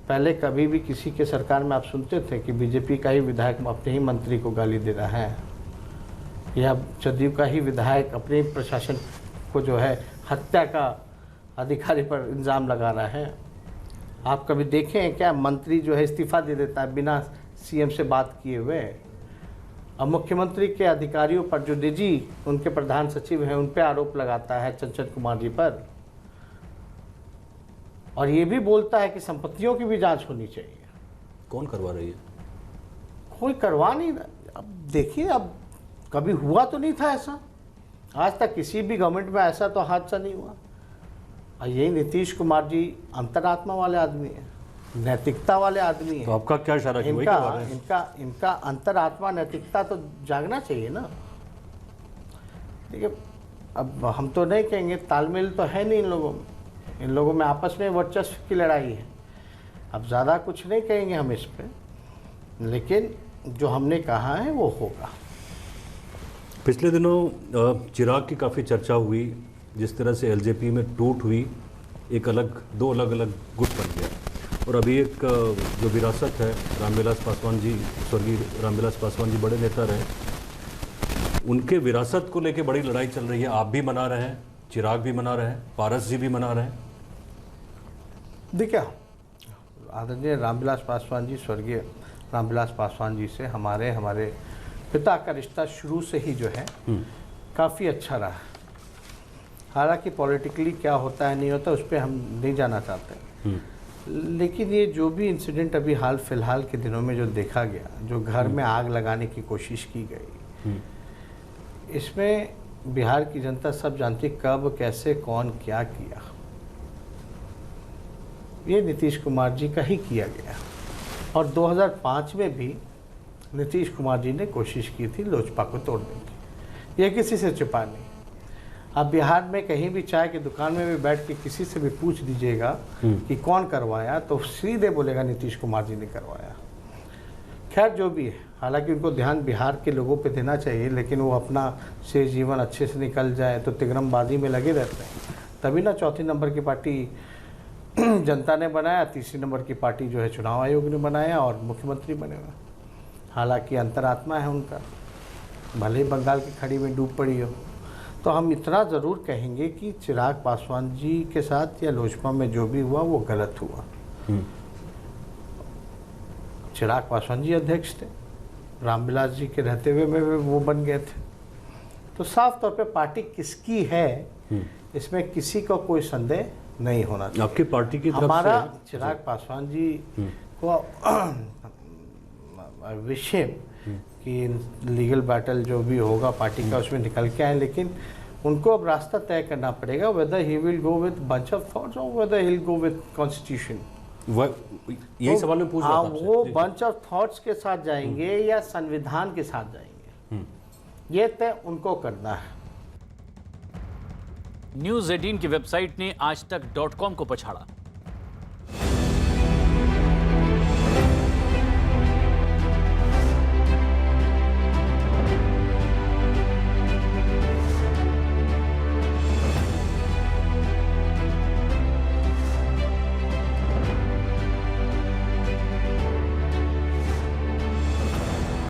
पहले कभी भी किसी के सरकार में आप सुनते थे कि बीजेपी का ही विधायक अपने ही मंत्री को गाली दे रहा है, या जदयू का ही विधायक अपने ही प्रशासन को जो है हत्या का अधिकारी पर इल्ज़ाम लगा रहा है। आप कभी देखे हैं क्या मंत्री जो है इस्तीफा दे देता है बिना सीएम से बात किए हुए? अब मुख्यमंत्री के अधिकारियों पर जो निजी उनके प्रधान सचिव हैं उन पर आरोप लगाता है चंचल कुमार जी पर, और ये भी बोलता है कि संपत्तियों की भी जांच होनी चाहिए। कौन करवा रही है? कोई करवा नहीं रहा। अब देखिए, अब कभी हुआ तो नहीं था ऐसा, आज तक किसी भी गवर्नमेंट में ऐसा तो हादसा नहीं हुआ। और यही नीतीश कुमार जी अंतरात्मा वाले आदमी हैं, नैतिकता वाले आदमी हैं। तो आपका क्या इशारा है? इनका अंतरात्मा नैतिकता तो जागना चाहिए ना। देखिए, अब हम तो नहीं कहेंगे, तालमेल तो है नहीं इन लोगों में आपस में वर्चस्व की लड़ाई है। अब ज़्यादा कुछ नहीं कहेंगे हम इस पे, लेकिन जो हमने कहा है वो होगा। पिछले दिनों चिराग की काफ़ी चर्चा हुई, जिस तरह से एलजेपी में टूट हुई, दो अलग अलग गुट बन गया, और अभी एक जो विरासत है रामविलास पासवान जी, स्वर्गीय रामविलास पासवान जी बड़े नेता रहे, उनके विरासत को लेके बड़ी लड़ाई चल रही है। आप भी मना रहे हैं, चिराग भी मना रहे हैं, पारस जी भी मना रहे हैं। देखिए, आदरणीय रामविलास पासवान जी, स्वर्गीय रामविलास पासवान जी से हमारे पिता का रिश्ता शुरू से ही जो है काफ़ी अच्छा रहा। हालांकि पॉलिटिकली क्या होता है नहीं होता उस पर हम नहीं जाना चाहते, लेकिन ये जो भी इंसिडेंट अभी हाल फिलहाल के दिनों में जो देखा गया, जो घर में आग लगाने की कोशिश की गई, इसमें बिहार की जनता सब जानती कब कैसे कौन क्या किया। ये नीतीश कुमार जी का ही किया गया, और 2005 में भी नीतीश कुमार जी ने कोशिश की थी लोजपा को तोड़ने की। ये किसी से छुपा नहीं। अब बिहार में कहीं भी चाय की दुकान में भी बैठ के किसी से भी पूछ दीजिएगा कि कौन करवाया, तो सीधे बोलेगा नीतीश कुमार जी ने करवाया। खैर जो भी है, हालांकि उनको ध्यान बिहार के लोगों पे देना चाहिए, लेकिन वो अपना शेष जीवन अच्छे से निकल जाए तो तिगरमबाजी में लगे रहते हैं। तभी ना चौथी नंबर की पार्टी जनता ने बनाया, तीसरी नंबर की पार्टी जो है चुनाव आयोग ने बनाया, और मुख्यमंत्री बने हुए। हालांकि अंतरात्मा है उनका, भले ही बंगाल की खाड़ी में डूब पड़ी हो। तो हम इतना ज़रूर कहेंगे कि चिराग पासवान जी के साथ या लोजपा में जो भी हुआ वो गलत हुआ। चिराग पासवान जी अध्यक्ष थे, रामविलास जी के रहते हुए में वो बन गए थे, तो साफ तौर पे पार्टी किसकी है इसमें किसी को कोई संदेह नहीं होना चाहिए। आपकी पार्टी की तरफ हमारा से चिराग पासवान जी को विषय कि लीगल बैटल जो भी होगा पार्टी का उसमें निकल के आए, लेकिन उनको अब रास्ता तय करना पड़ेगा, whether he will go with bunch of thoughts और whether he will go with constitution. यही सवाल मैं पूछ रहा था आपसे। वो बंच ऑफ थॉट्स के साथ जाएंगे या संविधान के साथ जाएंगे, ये तय उनको करना है। न्यूज़ 18 की वेबसाइट ने आज तक .com को पछाड़ा।